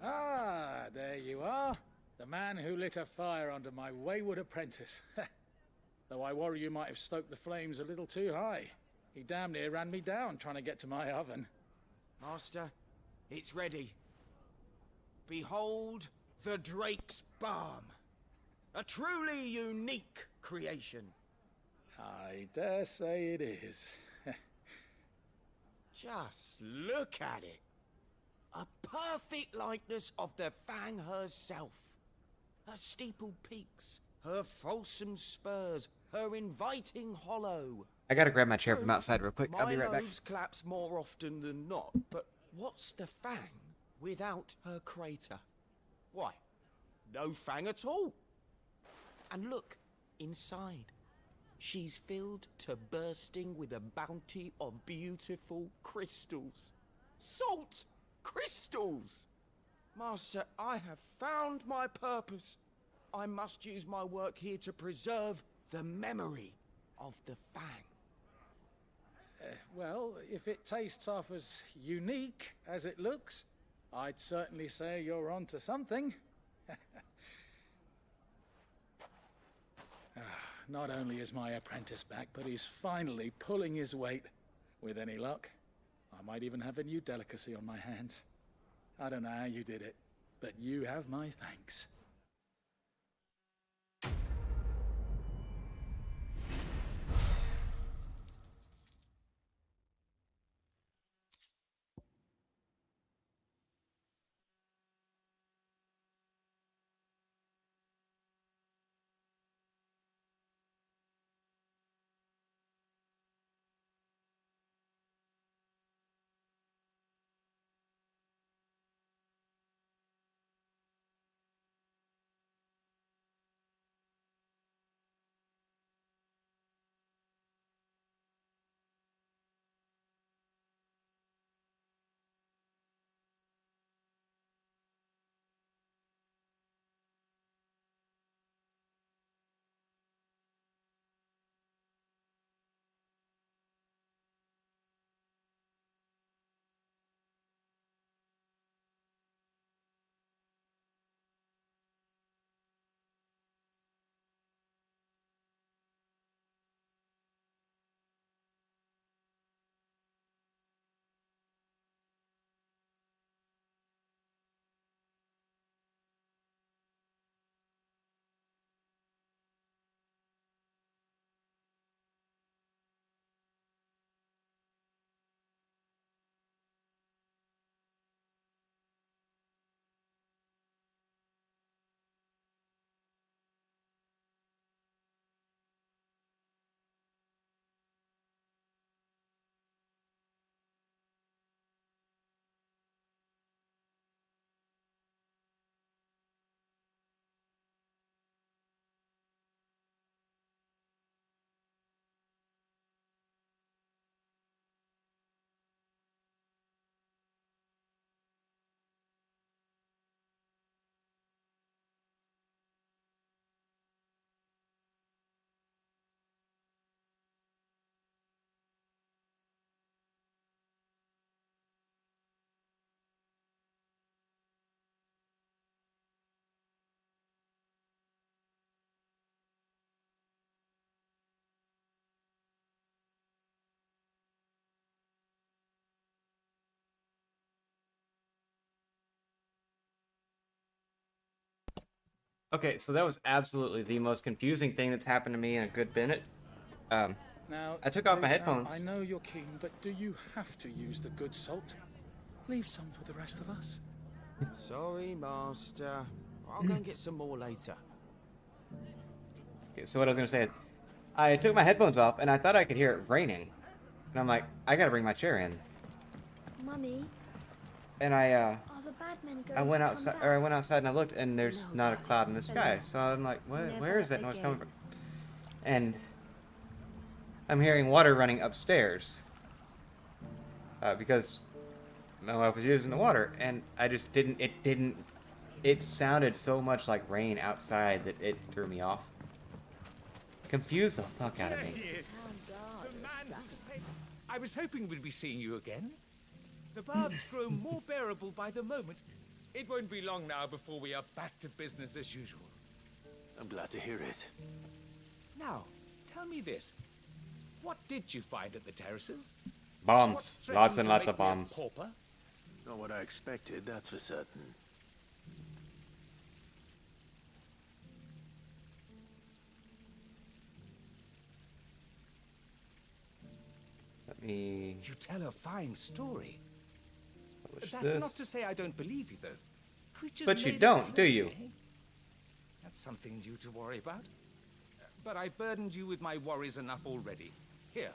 Ah, there you are. The man who lit a fire under my wayward apprentice. Though I worry you might have stoked the flames a little too high. He damn near ran me down trying to get to my oven. Master, it's ready. Behold the Drake's Balm. A truly unique creation. I dare say it is. Just look at it. A perfect likeness of the Fang herself. Her steepled peaks, her fulsome spurs, her inviting hollow. I gotta grab my chair from outside real quick. I'll be right back. My loaves collapse more often than not, but what's the Fang without her crater? Why, no Fang at all. And look, inside. She's filled to bursting with a bounty of beautiful crystals. Salt crystals! Master, I have found my purpose. I must use my work here to preserve the memory of the Fang. Well, if it tastes half as unique as it looks, I'd certainly say you're onto something. Not only is my apprentice back, but he's finally pulling his weight. With any luck, I might even have a new delicacy on my hands. I don't know how you did it, but you have my thanks. Okay, so that was absolutely the most confusing thing that's happened to me in a good minute. Now, I took off my Sam, headphones. I know you're keen, but do you have to use the good salt? Leave some for the rest of us. Sorry, Master. I'll go and get some more later. Okay, so what I was going to say is, I took my headphones off, and I thought I could hear it raining. And I'm like, I gotta bring my chair in. Mummy, And are the bad men going I went to outside, come or I back? went outside and I looked, and there's not a cloud in the sky. So I'm like, where is that noise coming from? And I'm hearing water running upstairs because my wife was using the water, and I just didn't. It sounded so much like rain outside that it threw me off. Confused the fuck out of There me. he is. The man who said... I was hoping we'd be seeing you again. The baths grow more bearable by the moment. It won't be long now before we are back to business as usual. I'm glad to hear it. Now, tell me this. What did you find at the terraces? Bombs. What Lots and threatened to lots make of me a bombs. pauper? Not what I expected, that's for certain. Let me You tell a fine story. publish That's this. not to say I don't believe you, though. Creatures But you made of don't, do clay, you? eh? That's something new to worry about. But I burdened you with my worries enough already. Here,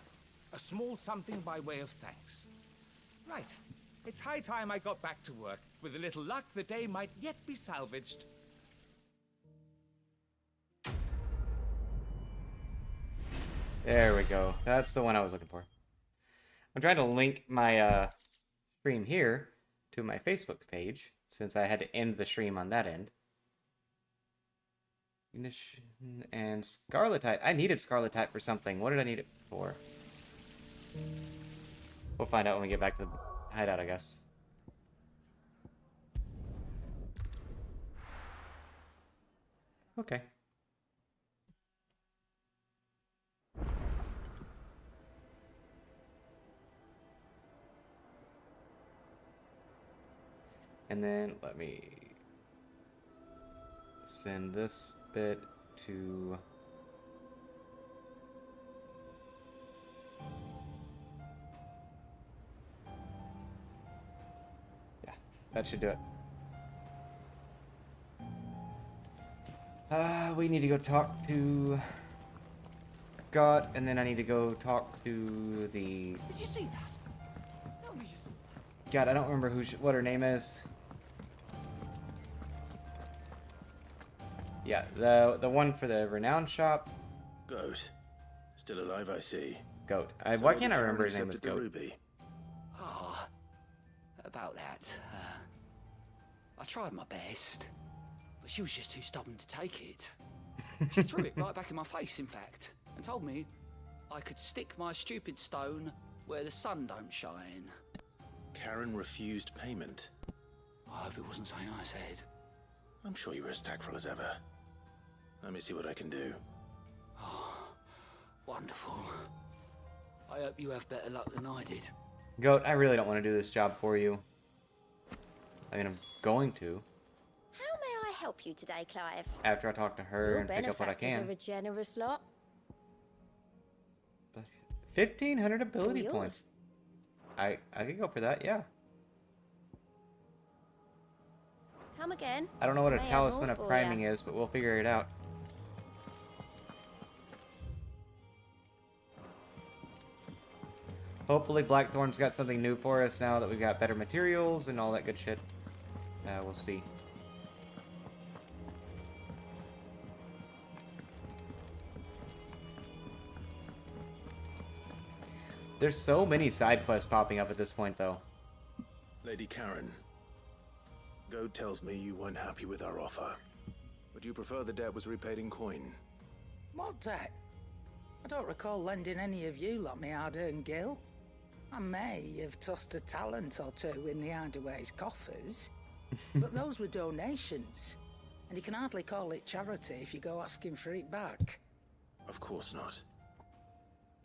a small something by way of thanks. Right. It's high time I got back to work. With a little luck, the day might yet be salvaged. There we go. That's the one I was looking for. I'm trying to link my stream here to my Facebook page, since I had to end the stream on that end. Munition and scarletite. I needed scarletite for something. What did I need it for? We'll find out when we get back to the hideout, I guess. Okay. And then let me send this bit to that should do it. We need to go talk to God, and then I need to go talk to the. Did you see that? Tell me you saw that. God, I don't remember what her name is. Yeah, the one for the renowned shop. Goat. Still alive, I see. Goat. So Why can't I remember his name accepted as the Goat? ruby. Ah, about that. I tried my best, but she was just too stubborn to take it. She threw it right back in my face, in fact, and told me I could stick my stupid stone where the sun don't shine. Karen refused payment. I hope it wasn't something I said. I'm sure you were as tactful as ever. Let me see what I can do. Oh, wonderful. I hope you have better luck than I did. Goat, I really don't want to do this job for you. I mean, I'm going to. How may I help you today, Clive? After I talk to her Your and pick up what I benefactors can. are a generous lot. 1,500 ability Yours. points. I could go for that, yeah. Come again. I don't know what a May have talisman more of for priming ya. is, but we'll figure it out. Hopefully Blackthorn's got something new for us now that we've got better materials and all that good shit. We'll see. There's so many side quests popping up at this point, though. Lady Karen, Goat tells me you weren't happy with our offer. Would you prefer the debt was repaid in coin? What debt? I don't recall lending any of you lot me hard-earned gil. I may have tossed a talent or two in the Hideaway's coffers, but those were donations, and you can hardly call it charity if you go asking for it back. Of course not.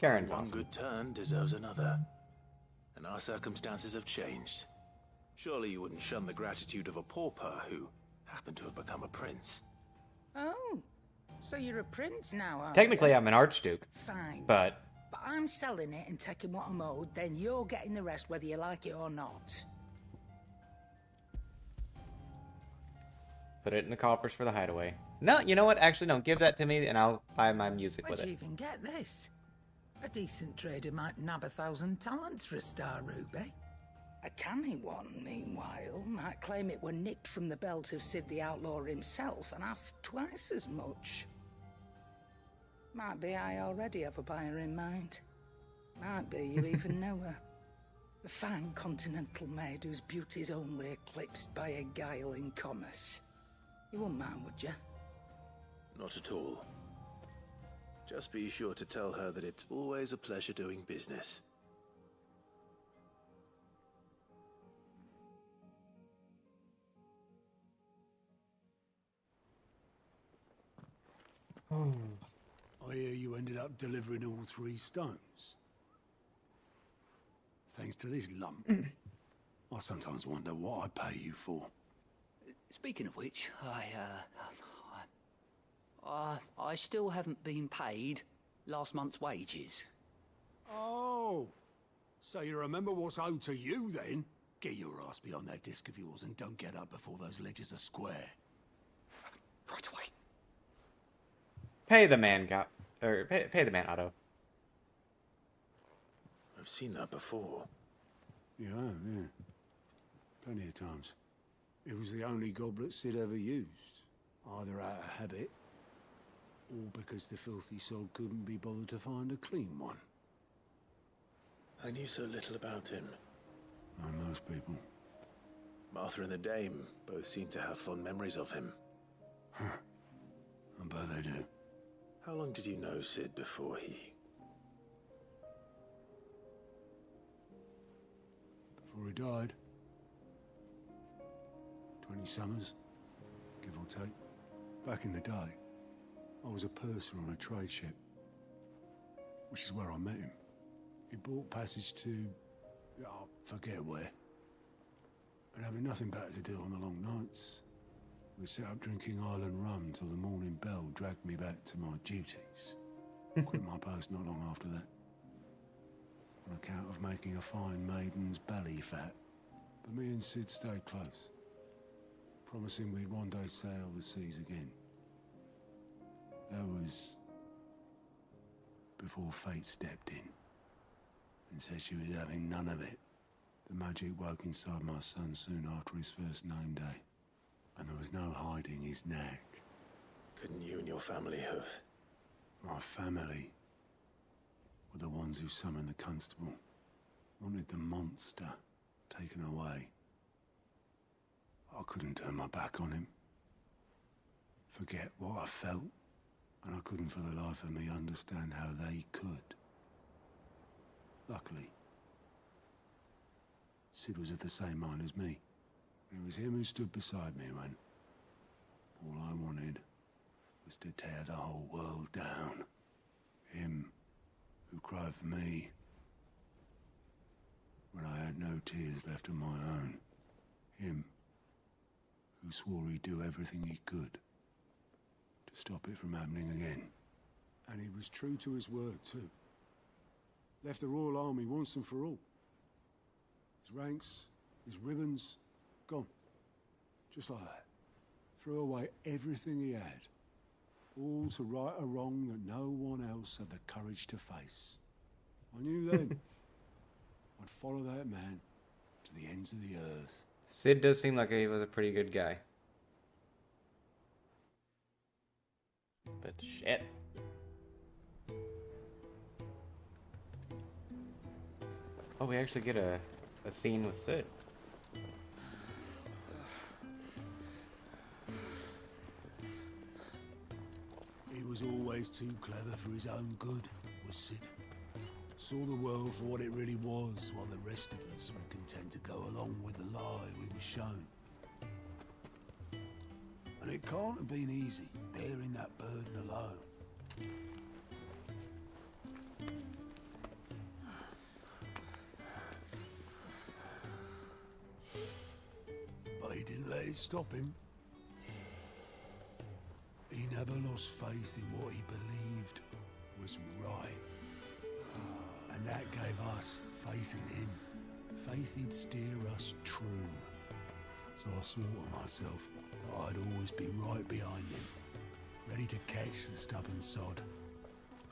Karen's One awesome. good turn deserves another. And our circumstances have changed. Surely you wouldn't shun the gratitude of a pauper who happened to have become a prince. Oh, so you're a prince now, are Technically, you? I'm an archduke. Fine. But But I'm selling it and taking what I'm owed, then you're getting the rest whether you like it or not. put it in the coffers for the hideaway. No, you know what? Actually, no. Give that to me, and I'll buy my music Where'd with you it. even get this? A decent trader might nab 1,000 talents for a star ruby. A canny one, meanwhile, might claim it were nicked from the belt of Sid the Outlaw himself and ask twice as much. Might be I already have a buyer in mind. Might be you even know her. A fine continental maid whose beauty's only eclipsed by a guile in commerce. You wouldn't mind, would you? Not at all. Just be sure to tell her that it's always a pleasure doing business. I hear you ended up delivering all 3 stones. Thanks to this lump. I sometimes wonder what I pay you for. Speaking of which, I still haven't been paid last month's wages. Oh, so you remember what's owed to you then? Get your ass behind that disc of yours and don't get up before those ledgers are square. Right away. Pay the man, pay the man, Otto. I've seen that before. You have, yeah. Plenty of times. It was the only goblet Sid ever used. Either out of habit, or because the filthy sod couldn't be bothered to find a clean one. I knew so little about him. Like most people. Martha and the Dame both seem to have fond memories of him. I I bet they do. How long did you know Sid before he... Before he died? 20 summers, give or take. Back in the day, I was a purser on a trade ship, which is where I met him. He bought passage to... I forget where. But having nothing better to do on the long nights, we set up drinking island rum till the morning bell dragged me back to my duties. Quit my post not long after that, on account of making a fine maiden's belly fat. But me and Sid stayed close, promising we'd one day sail the seas again. That was before fate stepped in and said she was having none of it. The magic woke inside my son soon after his first name day, and there was no hiding his knack. Couldn't you and your family have... My family were the ones who summoned the constable, wanted the monster taken away. I couldn't turn my back on him, forget what I felt, and I couldn't for the life of me understand how they could. Luckily, Sid was of the same mind as me. It was him who stood beside me when all I wanted was to tear the whole world down. Him who cried for me when I had no tears left of my own. Him who swore he'd do everything he could to stop it from happening again. And he was true to his word, too. Left the Royal Army once and for all. His ranks, his ribbons, gone. Just like that. Threw away everything he had. All to right a wrong that no one else had the courage to face. I knew then I'd follow that man to the ends of the earth. Sid does seem like he was a pretty good guy. But shit. Oh, we actually get a scene with Sid. He was always too clever for his own good, was Sid. Saw the world for what it really was, while the rest of us were content to go along with the lie we were shown. And it can't have been easy, bearing that burden alone. But he didn't let it stop him. He never lost faith in what he believed was right. And that gave us faith in him. Faith he'd steer us true. So I swore to myself that I'd always be right behind him, ready to catch the stubborn sod,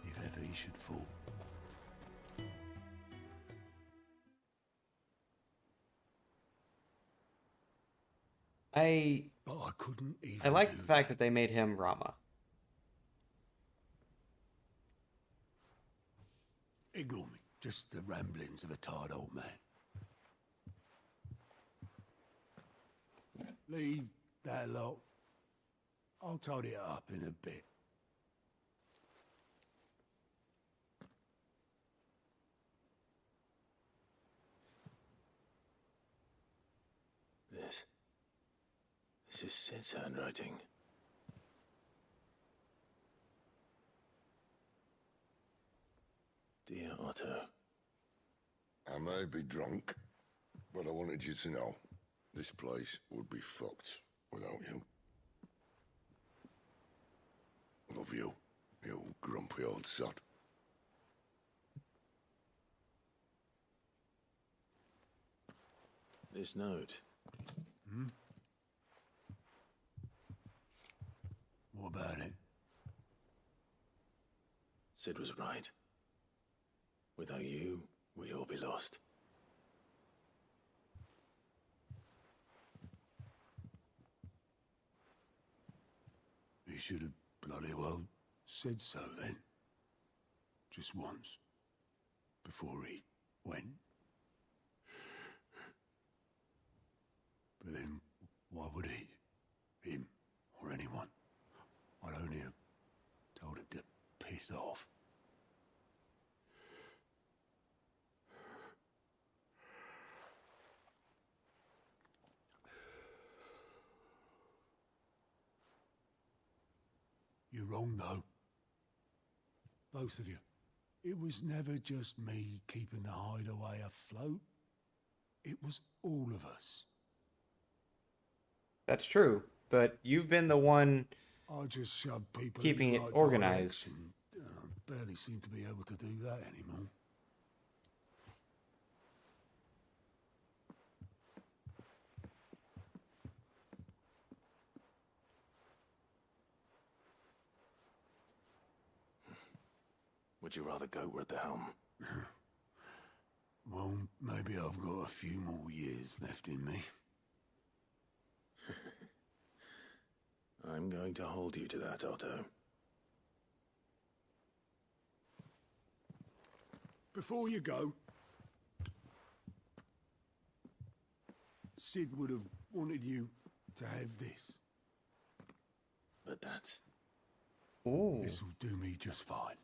if ever he should fall. But I couldn't even I like the fact that they made him Ramuh. Ignore me. Just the ramblings of a tired old man. Leave that lot. I'll tidy it up in a bit. This is Sid's handwriting. Dear Otto. I may be drunk, but I wanted you to know this place would be fucked without you. Love you, you grumpy old sod. This note. What about it? Sid was right. Without you, we'd all be lost. He should have bloody well said so then. Just once. Before he went. But then, why would he? Him, or anyone? I'd only have You're wrong, though. Both of you. It was never just me keeping the hideaway afloat. It was all of us. That's true, but you've been the one I just shoved people keeping in it the right organized. direction, and I barely seem to be able to do that anymore. Would you rather goat at the helm? Well, maybe I've got a few more years left in me. I'm going to hold you to that, Otto. Before you go, Sid would have wanted you to have this. But that's... Ooh. This'll do me just fine.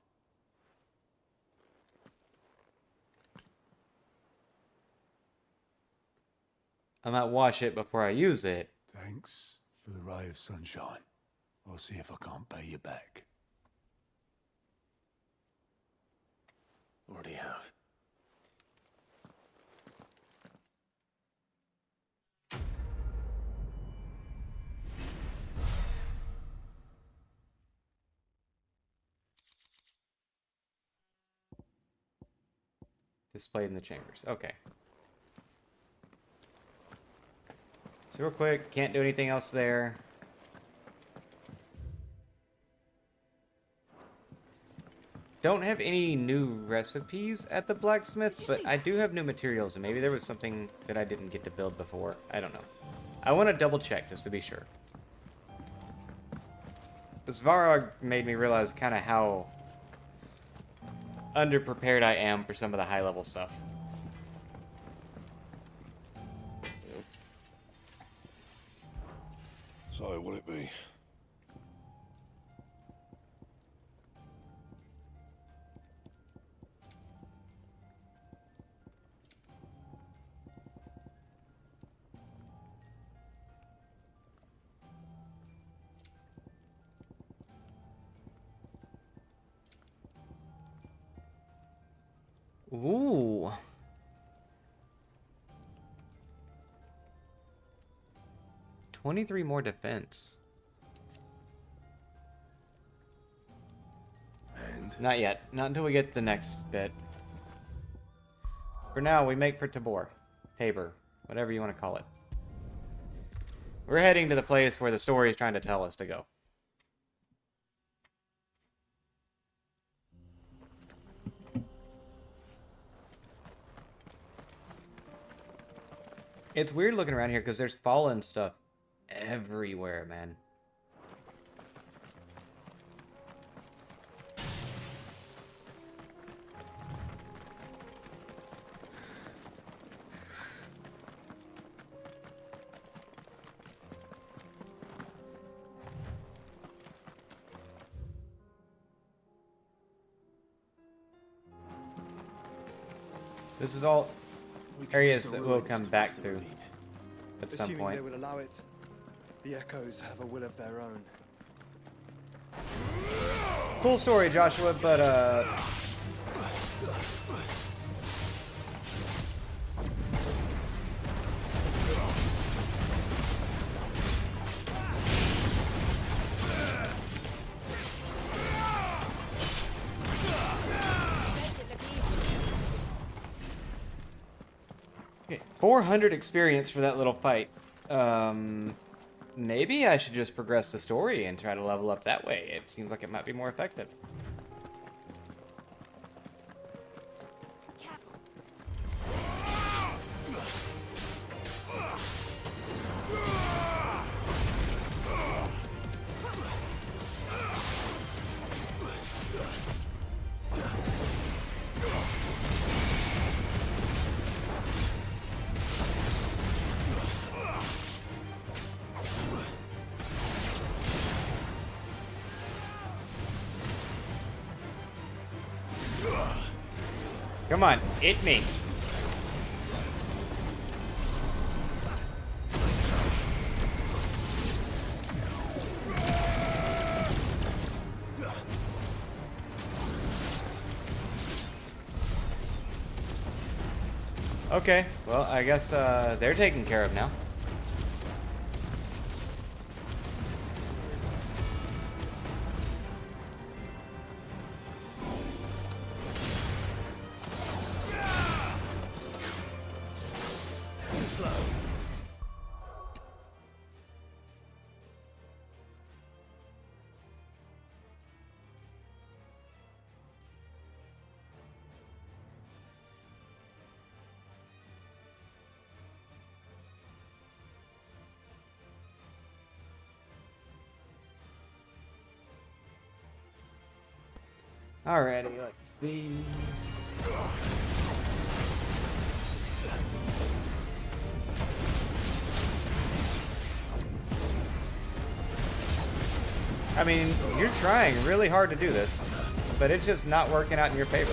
I might wash it before I use it. Thanks for the ray of sunshine. I'll see if I can't pay you back. Already have. Displayed in the chambers. Okay. So real quick, can't do anything else there. Don't have any new recipes at the blacksmith, but I do have new materials, and maybe there was something that I didn't get to build before. I don't know. I want to double check just to be sure. The Svarog made me realize kind of how underprepared I am for some of the high-level stuff. So, what'll it be? Ooh. $23 more defense. And? Not yet. Not until we get to the next bit. For now, we make for Tabor. Whatever you want to call it. We're heading to the place where the story is trying to tell us to go. It's weird looking around here because there's fallen stuff everywhere, man. This is all areas that we'll come back through at some Assuming point. they will allow it. The Echoes have a will of their own. Cool story, Joshua, but okay, 400 experience for that little fight. Maybe I should just progress the story and try to level up that way. It seems like it might be more effective. Come on, hit me. Okay, well, I guess they're taken care of now. Too slow. Alrighty, let's see. I mean, you're trying really hard to do this, but it's just not working out in your favor.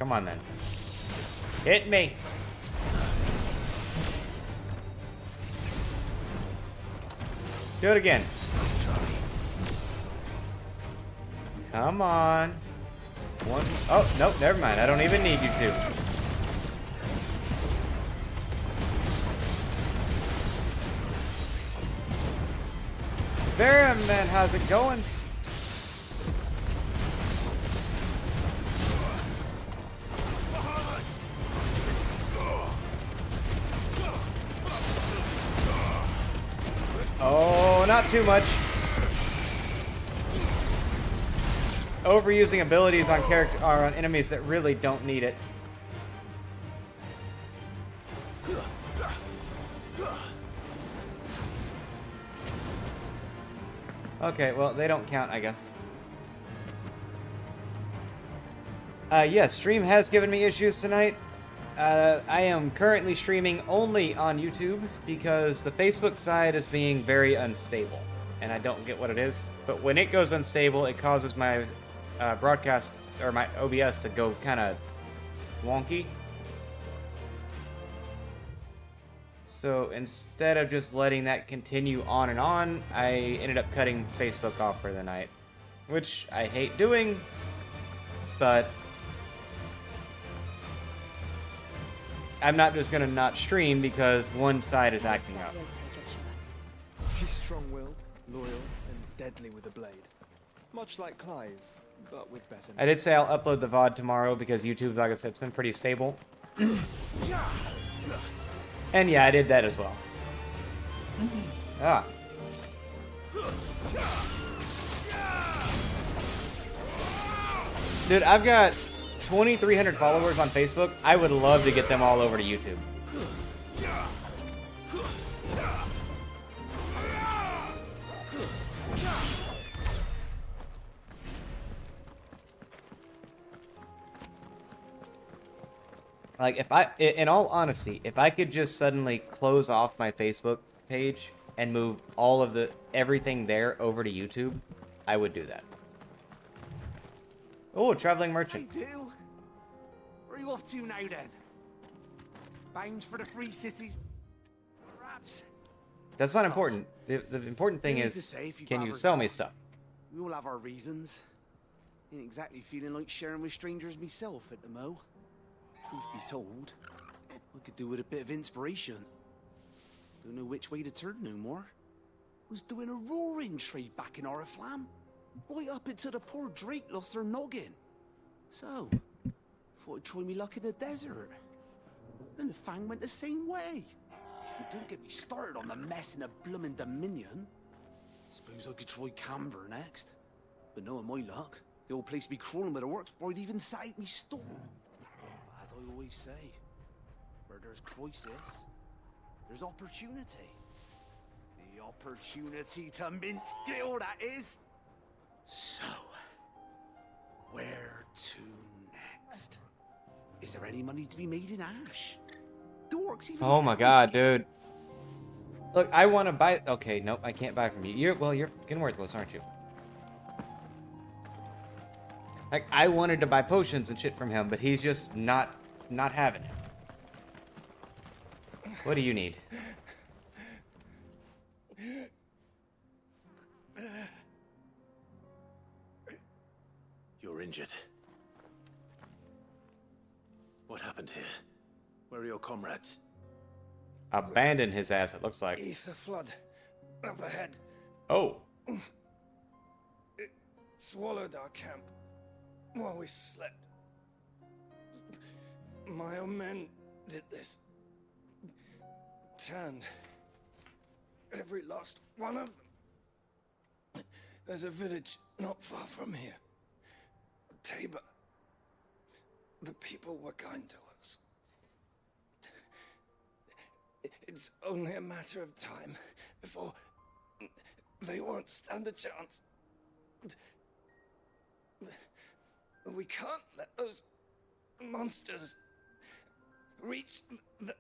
Come on then. Hit me. Do it again. Come on. One. Oh, nope, never mind. I don't even need you to. There, man, how's it going? Oh, not too much. Overusing abilities on on enemies that really don't need it. Okay, well, they don't count, I guess. Yes, stream has given me issues tonight. I am currently streaming only on YouTube because the Facebook side is being very unstable, and I don't get what it is. But when it goes unstable, it causes my broadcast, or my OBS, to go kind of wonky. So instead of just letting that continue on and on, I ended up cutting Facebook off for the night, which I hate doing, but I'm not just gonna not stream because one side is acting up. She's strong-willed, loyal, and deadly with a blade. Much like Clive, but with better... I did say I'll upload the VOD tomorrow because YouTube, like I said, it's been pretty stable. And yeah, I did that as well. Ah. Dude, I've got 2,300 followers on Facebook. I would love to get them all over to YouTube. Like, if I, in all honesty, if I could just suddenly close off my Facebook page and move all of everything there over to YouTube, I would do that. Oh, traveling merchant. I do. Where are you off to now then? Bound for the free cities, perhaps? That's not important. The important thing is, can you sell me stuff? We all have our reasons. Ain't exactly feeling like sharing with strangers myself at the mo. Truth be told, I could do with a bit of inspiration. Don't know which way to turn no more. Was doing a roaring trade back in Oriflamme. Right up until the poor Drake lost her noggin. So, thought I'd try me luck in the desert. And the Fang went the same way. And don't get me started on the mess in the bloomin' Dominion. Suppose I could try Camber next. But knowing my luck, the old place be crawling with the works before I'd even set out me store. As I always say, where there's crisis, there's opportunity. The opportunity to mint gil, that is. So, where to next? Is there any money to be made in Ash? The orcs even Oh my god, dude. Look, I want to buy... Okay, nope, I can't buy from you. You're fucking worthless, aren't you? Like, I wanted to buy potions and shit from him, but he's just not having it. What do you need? You're injured. What happened here? Where are your comrades? Abandon his ass, it looks like. Ether flood. Up ahead. Oh. It swallowed our camp while we slept. My own men did this. Turned every last one of them. There's a village not far from here. Tabor. The people were kind to us. It's only a matter of time before they won't stand a chance. We can't let those monsters reach the...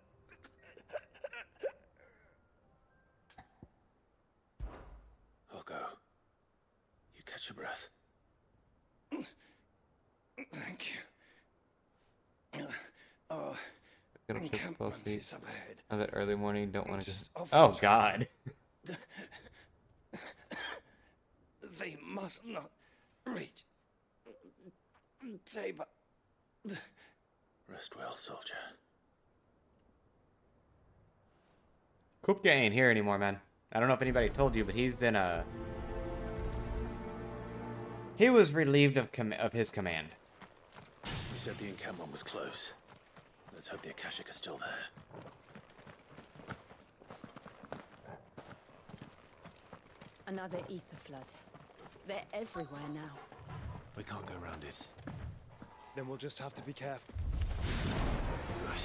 I'll go. You catch your breath. Thank you. Gonna keep encampment closely is up ahead. of that early morning. Don't want to. Just off Oh the God. They must not reach Tabor. Rest well, soldier. Kupka ain't here anymore, man. I don't know if anybody told you, but he's been he was relieved of his command. You said the encampment was close. Let's hope the Akashic are still there. Another ether flood. They're everywhere now. We can't go around it. Then we'll just have to be careful. Good.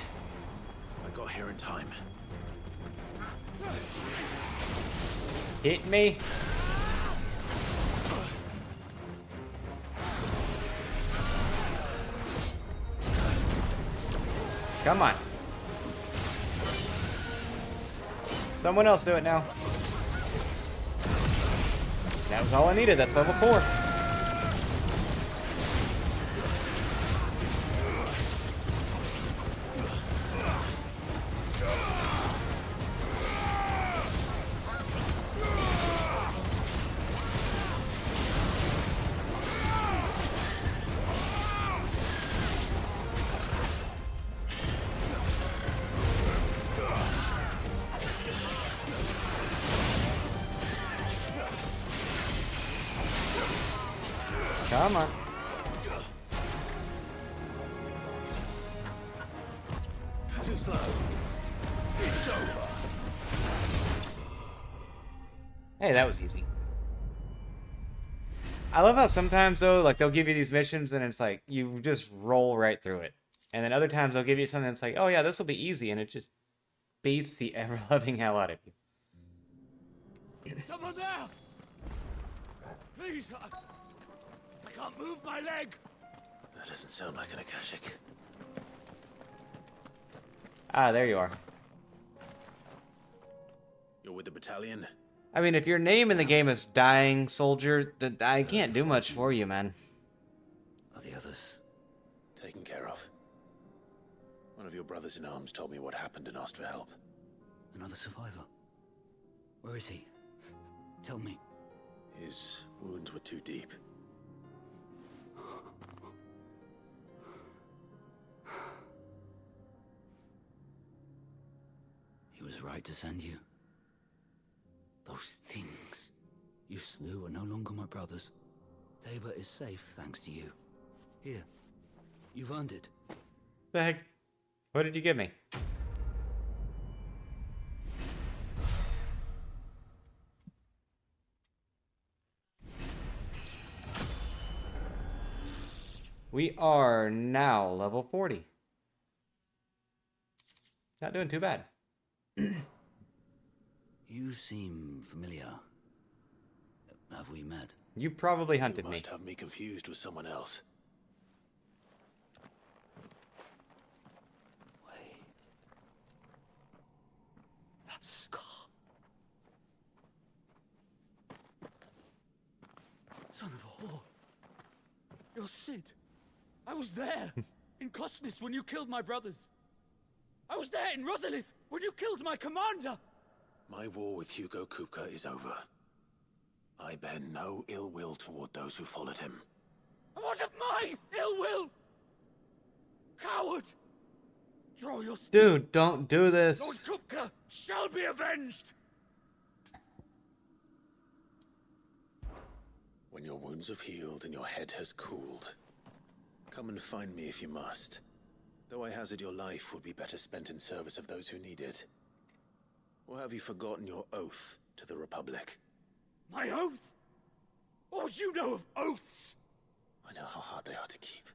I got here in time. Hit me. Come on. Someone else do it now. That was all I needed. That's level 4. Come on. Too slow. It's over. Hey, that was easy. I love how sometimes, though, like, they'll give you these missions and it's like, you just roll right through it. And then other times they'll give you something that's like, oh yeah, this will be easy, and it just beats the ever-loving hell out of you. Someone there! Please, I can't move my leg! That doesn't sound like an Akashic. Ah, there you are. You're with the battalion? I mean, if your name in the game is Dying Soldier, I can't do much for you, man. Are the others taken care of? One of your brothers in arms told me what happened and asked for help. Another survivor? Where is he? Tell me. His wounds were too deep. He was right to send you. Those things you slew are no longer my brothers. Tabor is safe thanks to you. Here, you've earned it. The heck? What did you give me? We are now level 40. Not doing too bad. You seem familiar. Have we met? You probably hunted You me. must have me confused with someone else. Wait. That scar. You're Sid. I was there in Cosmis when you killed my brothers. I was there in Rosalith when you killed my commander. My war with Hugo Kupka is over. I bear no ill will toward those who followed him. And what of my ill will? Coward! Draw your spear. Dude, don't do this. Lord Kupka shall be avenged! When your wounds have healed and your head has cooled, come and find me if you must. Though I hazard your life would be better spent in service of those who need it. Or have you forgotten your oath to the Republic? My oath? What would you know of oaths? I know how hard they are to keep.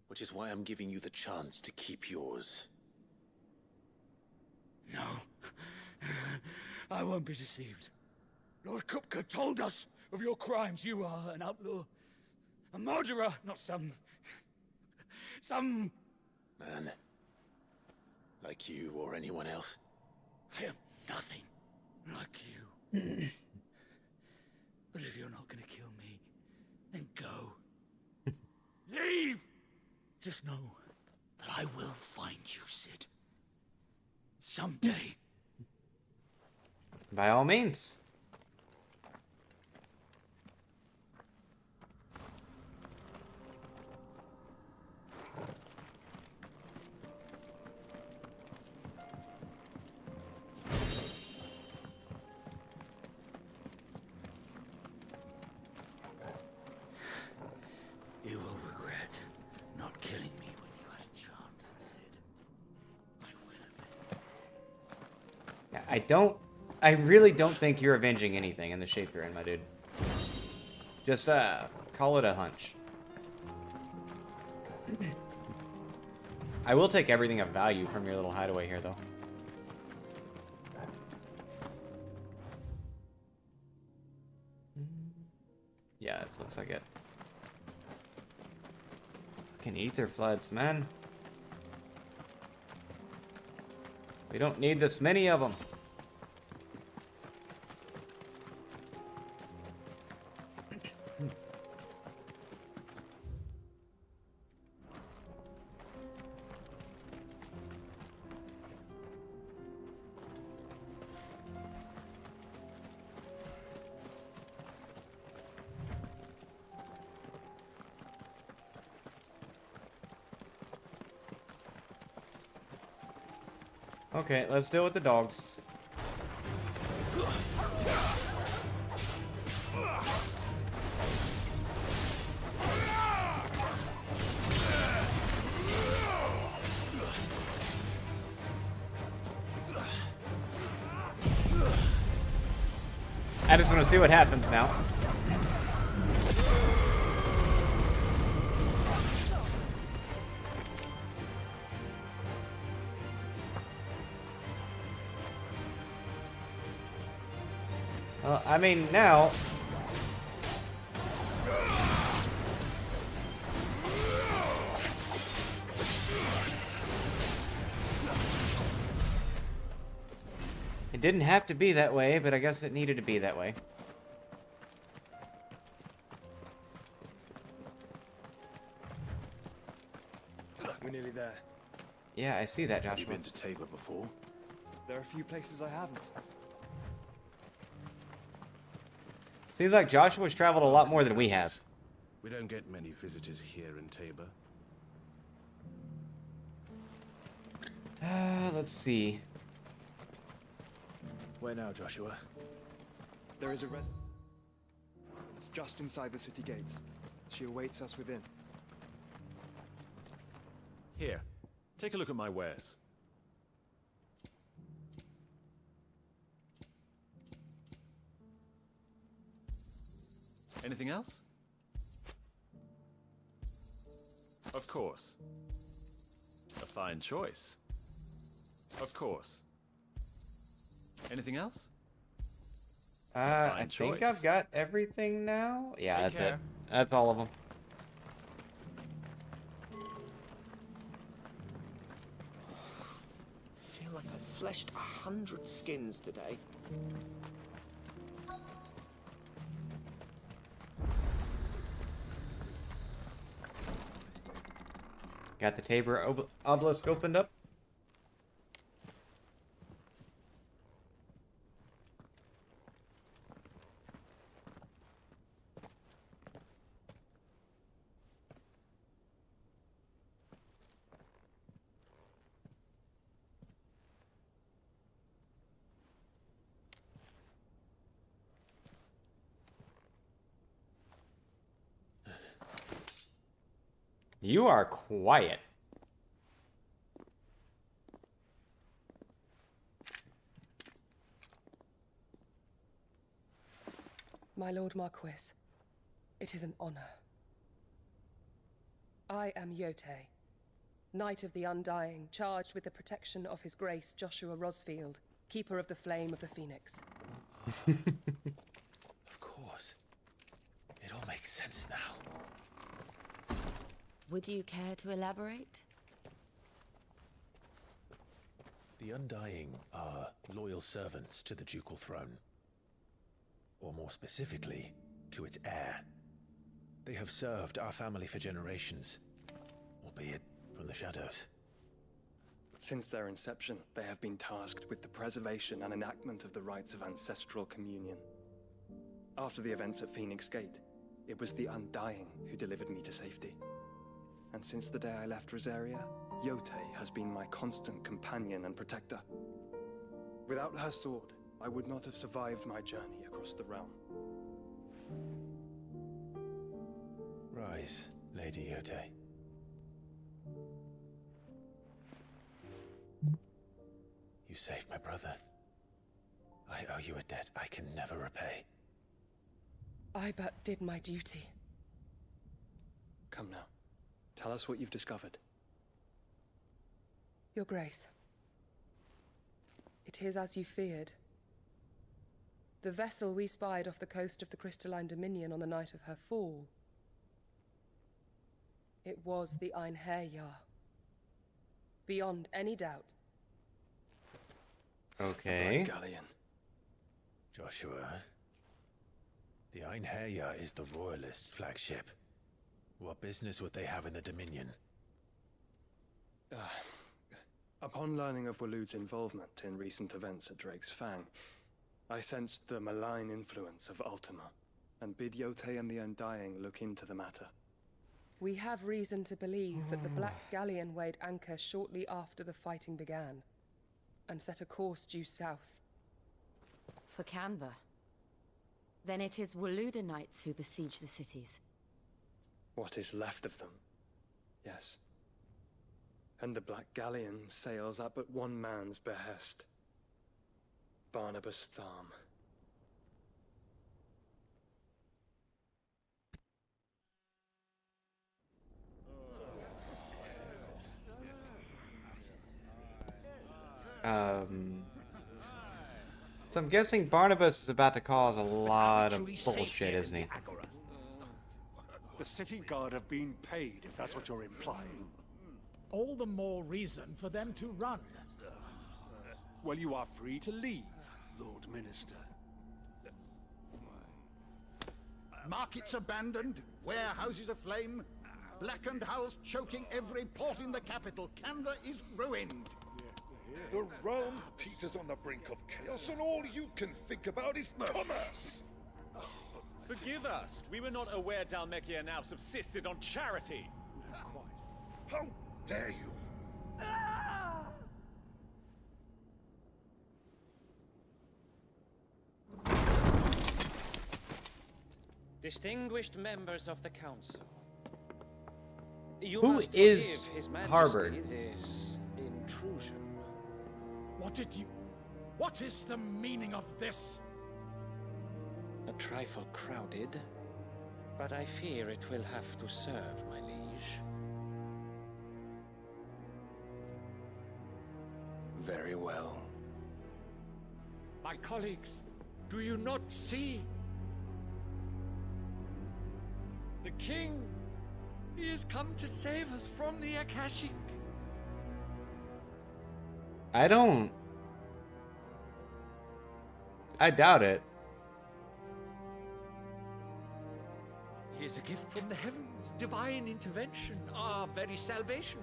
Which is why I'm giving you the chance to keep yours. No. I won't be deceived. Lord Kupka told us of your crimes. You are an outlaw. A murderer, not some... Man. Like you or anyone else. I am nothing like you. But if you're not gonna kill me, then go. Leave! Just know that I will find you, Sid. Someday. By all means. You will regret not killing me when you had a chance, Sid. I really don't think you're avenging anything in the shape you're in, my dude. Just, call it a hunch. I will take everything of value from your little hideaway here, though. Yeah, it looks like it. Fucking ether floods, man. We don't need this many of them. Okay, let's deal with the dogs. I just want to see what happens now. I mean, now... It didn't have to be that way, but I guess it needed to be that way. We're nearly there. Yeah, I see that, Joshua. Have you been to Tabor before? There are a few places I haven't. Seems like Joshua's traveled a lot more than we have. We don't get many visitors here in Tabor. Let's see. Where now, Joshua? There is a residence. It's just inside the city gates. She awaits us within. Here, take a look at my wares. Anything else? Of course. A fine choice. Of course. Anything else? I think I've got everything now. Yeah, that's it. That's all of them. Feel like I've fleshed 100 skins today. Got the Tabor obelisk opened up. You are quiet. My Lord Marquis, it is an honor. I am Yote, Knight of the Undying, charged with the protection of His Grace Joshua Rosfield, Keeper of the Flame of the Phoenix. Of course. It all makes sense now. Would you care to elaborate? The Undying are loyal servants to the ducal throne. Or more specifically, to its heir. They have served our family for generations, albeit from the shadows. Since their inception, they have been tasked with the preservation and enactment of the rites of ancestral communion. After the events at Phoenix Gate, it was the Undying who delivered me to safety. And since the day I left Rosaria, Yote has been my constant companion and protector. Without her sword, I would not have survived my journey across the realm. Rise, Lady Yote. You saved my brother. I owe you a debt I can never repay. I but did my duty. Come now. Tell us what you've discovered. Your Grace. It is as you feared. The vessel we spied off the coast of the Crystalline Dominion on the night of her fall. It was the Einherjar. Beyond any doubt. Okay. The galleon. Joshua, the Einherjar is the Royalists' flagship. What business would they have in the Dominion? Upon learning of Waloed's involvement in recent events at Drake's Fang, I sensed the malign influence of Ultima, and bid Yote and the Undying look into the matter. We have reason to believe that the Black Galleon weighed anchor shortly after the fighting began, and set a course due south. For Canva. Then it is Waloed knights who besiege the cities. What is left of them, yes. And the Black Galleon sails at but one man's behest. Barnabus Tharm. So I'm guessing Barnabas is about to cause a lot of bullshit, isn't he? The city guard have been paid, if that's what you're implying. All the more reason for them to run. Well, you are free to leave, Lord Minister. Markets abandoned, warehouses aflame, blackened hulls choking every port in the capital. Canva is ruined. The realm teeters on the brink of chaos, and all you can think about is commerce. Forgive us. We were not aware Dalmekia now subsisted on charity. How dare you? Distinguished members of the council. You Who must is forgive His Majesty Harvard? this intrusion. What is the meaning of this? A trifle crowded, but I fear it will have to serve, my liege. Very well. My colleagues, do you not see? The king, he has come to save us from the Akashic. I doubt it. Here's a gift from the heavens, divine intervention, our very salvation.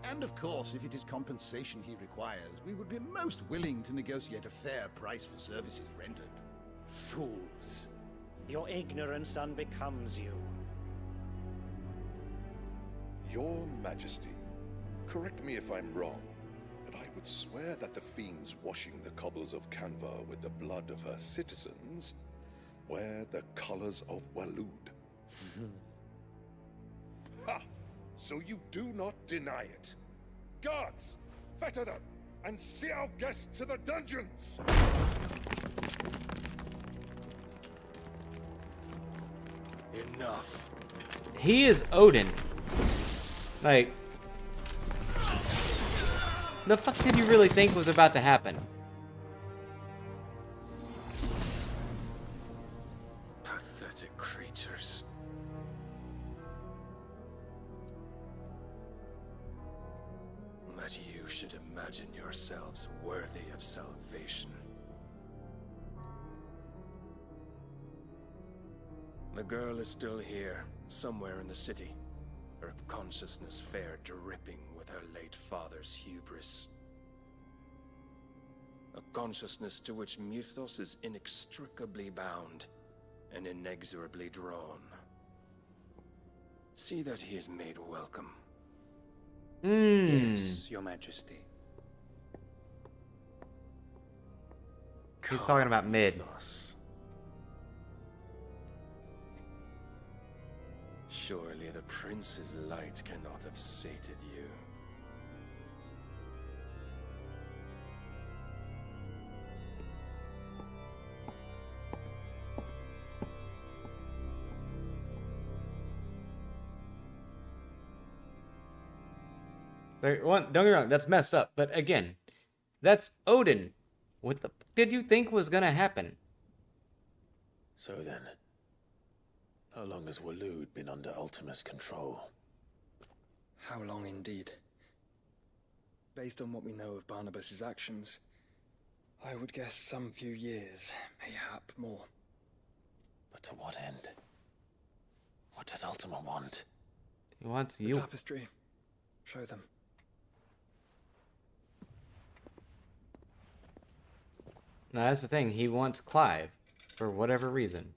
And of course, if it is compensation he requires, we would be most willing to negotiate a fair price for services rendered. Fools. Your ignorance unbecomes you. Your Majesty, correct me if I'm wrong, but I would swear that the fiends washing the cobbles of Canva with the blood of her citizens wear the colors of Waloed. Ha! So you do not deny it. Guards, fetter them, and see our guests to the dungeons! Enough. He is Odin. Like, the fuck did you really think was about to happen? Pathetic creatures. That you should imagine yourselves worthy of salvation. The girl is still here, somewhere in the city. Her consciousness fair dripping with her late father's hubris. A consciousness to which Mythos is inextricably bound and inexorably drawn. See that he is made welcome. Yes, Your Majesty. He's talking about mid. Mythos. Surely the prince's light cannot have sated you. Don't get me wrong, that's messed up. But again, that's Odin. What the fuck did you think was gonna happen? So then, how long has Waloed been under Ultima's control? How long indeed? Based on what we know of Barnabus's actions, I would guess some few years, mayhap more. But to what end? What does Ultima want? He wants The you. tapestry. Show them. No, that's the thing. He wants Clive for whatever reason.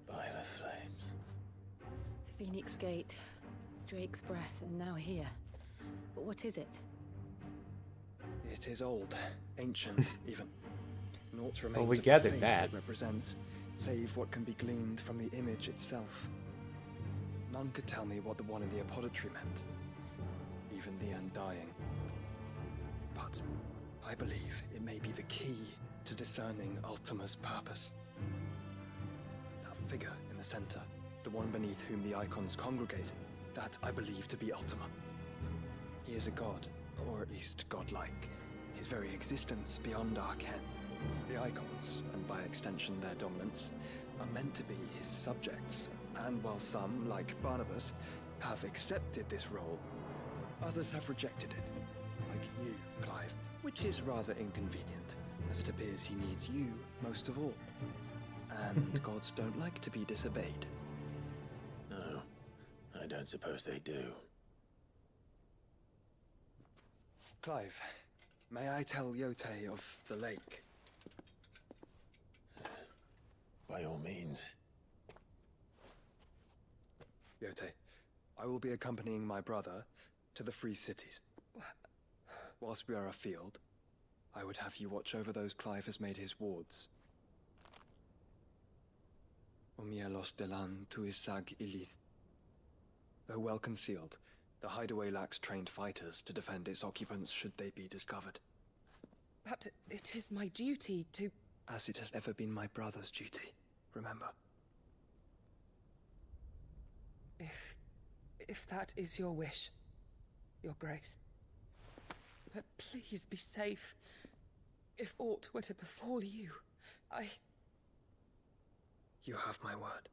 By the flames. Phoenix Gate, Drake's Breath, and now here. But what is it? It is old, ancient, even. Naught remains Well, we of the gathered faith that. it represents, save what can be gleaned from the image itself. None could tell me what the one in the apothecary meant, even the Undying. But I believe it may be the key to discerning Ultima's purpose. That figure in the center, the one beneath whom the Eikons congregate, that I believe to be Ultima. He is a god, or at least godlike. His very existence beyond our ken. The Eikons, and by extension their dominants, are meant to be his subjects, and while some, like Barnabus, have accepted this role, others have rejected it, like you, Clive, which is rather inconvenient, as it appears he needs you most of all. And gods don't like to be disobeyed. No, I don't suppose they do. Clive, may I tell Yote of the lake? By all means. Yote, I will be accompanying my brother to the Free Cities. Whilst we are afield, I would have you watch over those Clive has made his wards. Omielos delan tuisag ilith. Though well concealed, the hideaway lacks trained fighters to defend its occupants should they be discovered. But it is my duty to... As it has ever been my brother's duty, remember. If that is your wish, Your Grace. But please be safe. If aught were to befall you, You have my word.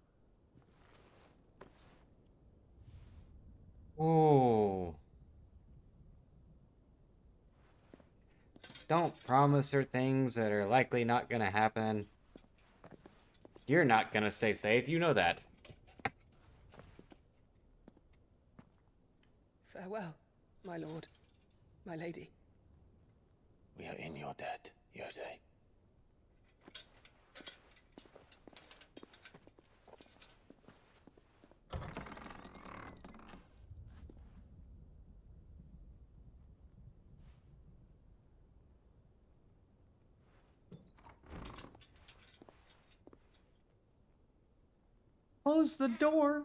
Oh. Don't promise her things that are likely not gonna happen. You're not gonna stay safe, you know that. Farewell, my lord, my lady. We are in your debt, Yode. Close the door.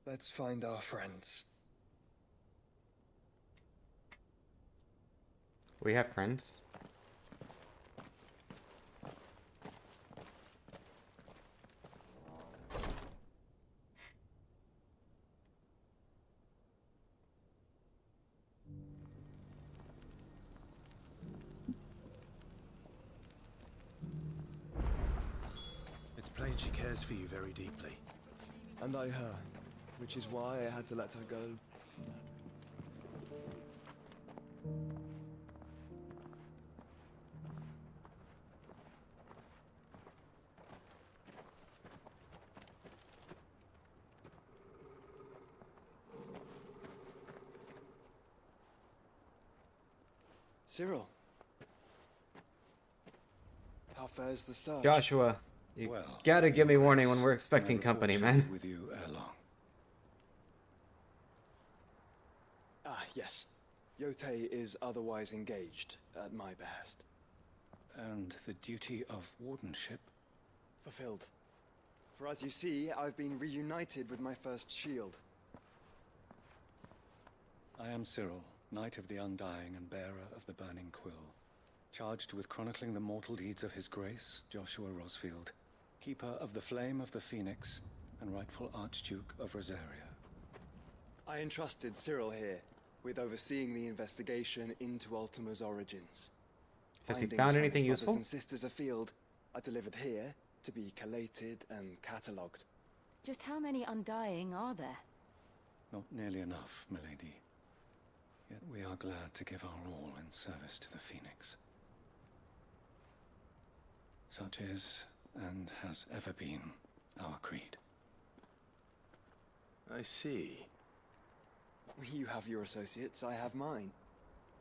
Let's find our friends. We have friends. It's plain she cares for you very deeply. And I her, which is why I had to let her go. Cyril. How fares the search? Joshua, you gotta give me warning when we're expecting company, man. With you ere long. Ah, yes. Yotei is otherwise engaged, at my behest. And the duty of wardenship? Fulfilled. For as you see, I've been reunited with my first shield. I am Cyril, Knight of the Undying and bearer of the Burning Quill, charged with chronicling the mortal deeds of His Grace, Joshua Rosfield, keeper of the Flame of the Phoenix and rightful Archduke of Rosaria. I entrusted Cyril here with overseeing the investigation into Ultima's origins. Has he Findings found from anything his useful? brothers and sisters afield are delivered here to be collated and catalogued. Just how many Undying are there? Not nearly enough, milady. Yet we are glad to give our all in service to the Phoenix. Such is, and has ever been, our creed. I see. You have your associates, I have mine.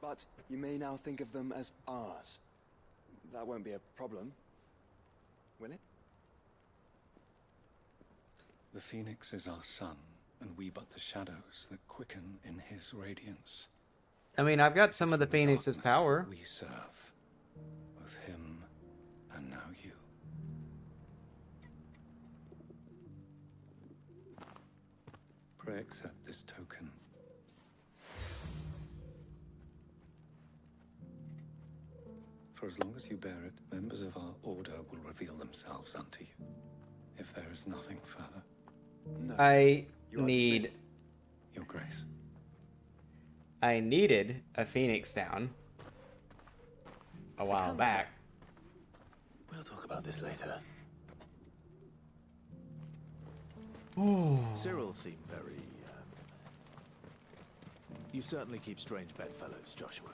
But you may now think of them as ours. That won't be a problem, will it? The Phoenix is our sun, and we but the shadows that quicken in his radiance. I mean, I've got some of the Phoenix's power. We serve both him and now you. Pray accept this token. For as long as you bear it, members of our order will reveal themselves unto you. If there is nothing further. No. I need... Your Grace. I needed a Phoenix down a while back. We'll talk about this later. Ooh. Cyril seemed very... You certainly keep strange bedfellows, Joshua.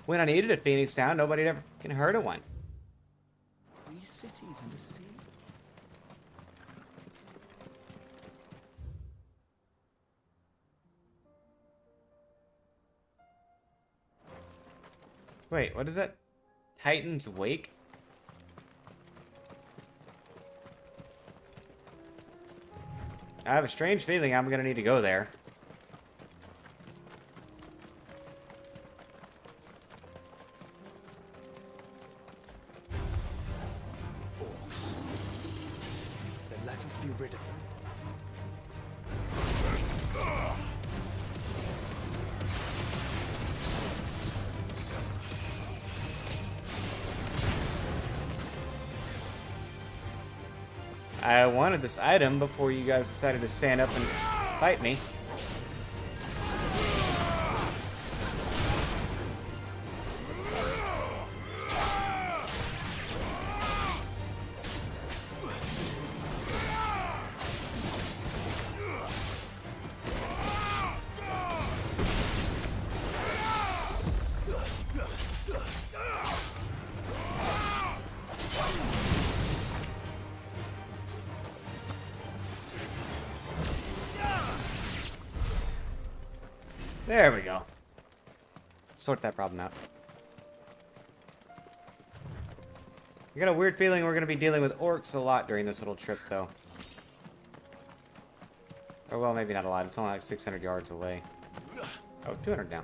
When I needed a Phoenix down, nobody ever can heard of one. 3 cities and a sea. Wait, what is that? Titan's Wake? I have a strange feeling I'm gonna need to go there. Orcs. Then let us be rid of them. I wanted this item before you guys decided to stand up and fight me. There we go. Sort that problem out. I got a weird feeling we're going to be dealing with orcs a lot during this little trip, though. Or, well, maybe not a lot. It's only like 600 yards away. Oh, 200 now.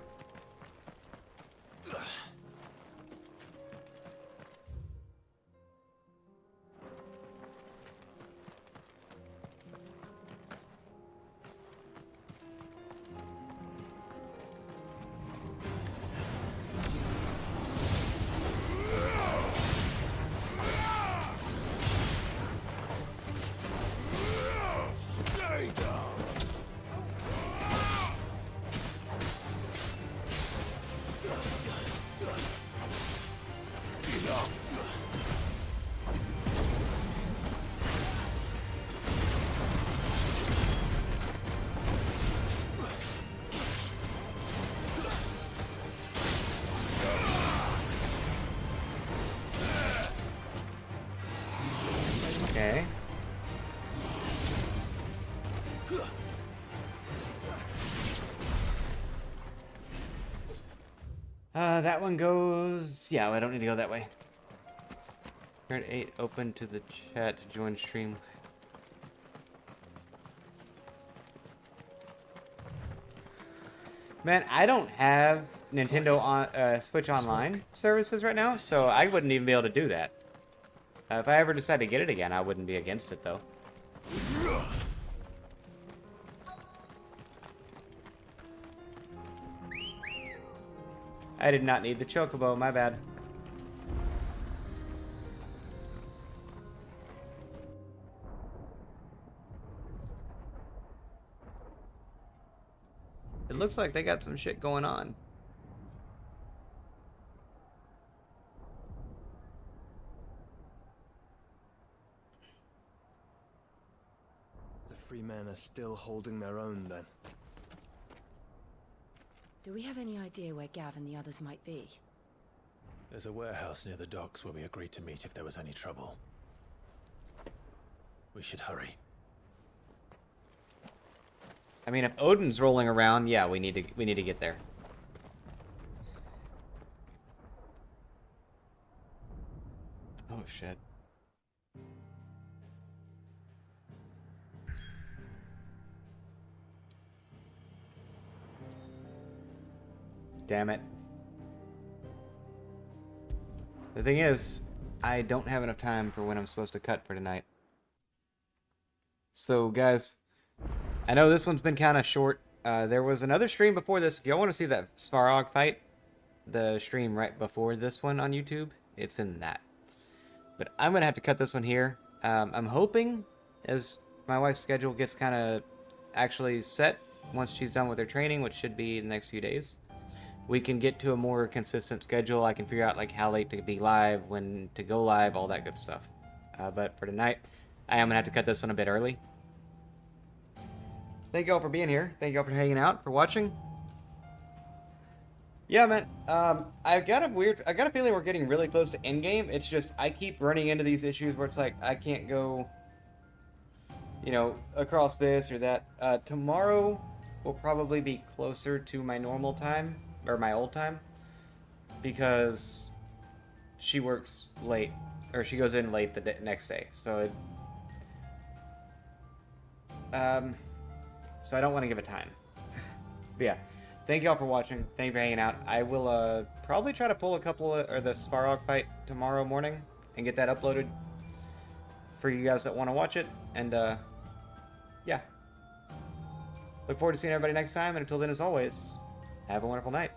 Okay. That one goes... Yeah, I don't need to go that way. Turn 8 open to the chat to join stream. Man, I don't have Nintendo on Switch Online services right now, so I wouldn't even be able to do that. If I ever decide to get it again, I wouldn't be against it, though. I did not need the chocobo, my bad. It looks like they got some shit going on. The free men are still holding their own, then. Do we have any idea where Gav and the others might be? There's a warehouse near the docks where we agreed to meet if there was any trouble. We should hurry. I mean, if Odin's rolling around, yeah, we need to get there. Oh shit. Damn it. The thing is, I don't have enough time for when I'm supposed to cut for tonight. So, guys, I know this one's been kind of short. There was another stream before this. If y'all want to see that Svarog fight, the stream right before this one on YouTube, it's in that. But I'm going to have to cut this one here. I'm hoping, as my wife's schedule gets kind of actually set, once she's done with her training, which should be in the next few days, we can get to a more consistent schedule. I can figure out like how late to be live, when to go live, all that good stuff. But for tonight, I am going to have to cut this one a bit early. Thank you all for being here. Thank you all for hanging out, for watching. Yeah, man. I got a feeling we're getting really close to endgame. It's just, I keep running into these issues where it's like, I can't go, you know, across this or that. Tomorrow will probably be closer to my normal time, or my old time, because she works late, or she goes in late the next day. So so I don't want to give it time. But yeah, thank you all for watching. Thank you for hanging out. I will probably try to pull a couple of, or the Svarog fight tomorrow morning and get that uploaded for you guys that want to watch it. And yeah, look forward to seeing everybody next time. And until then, as always, have a wonderful night.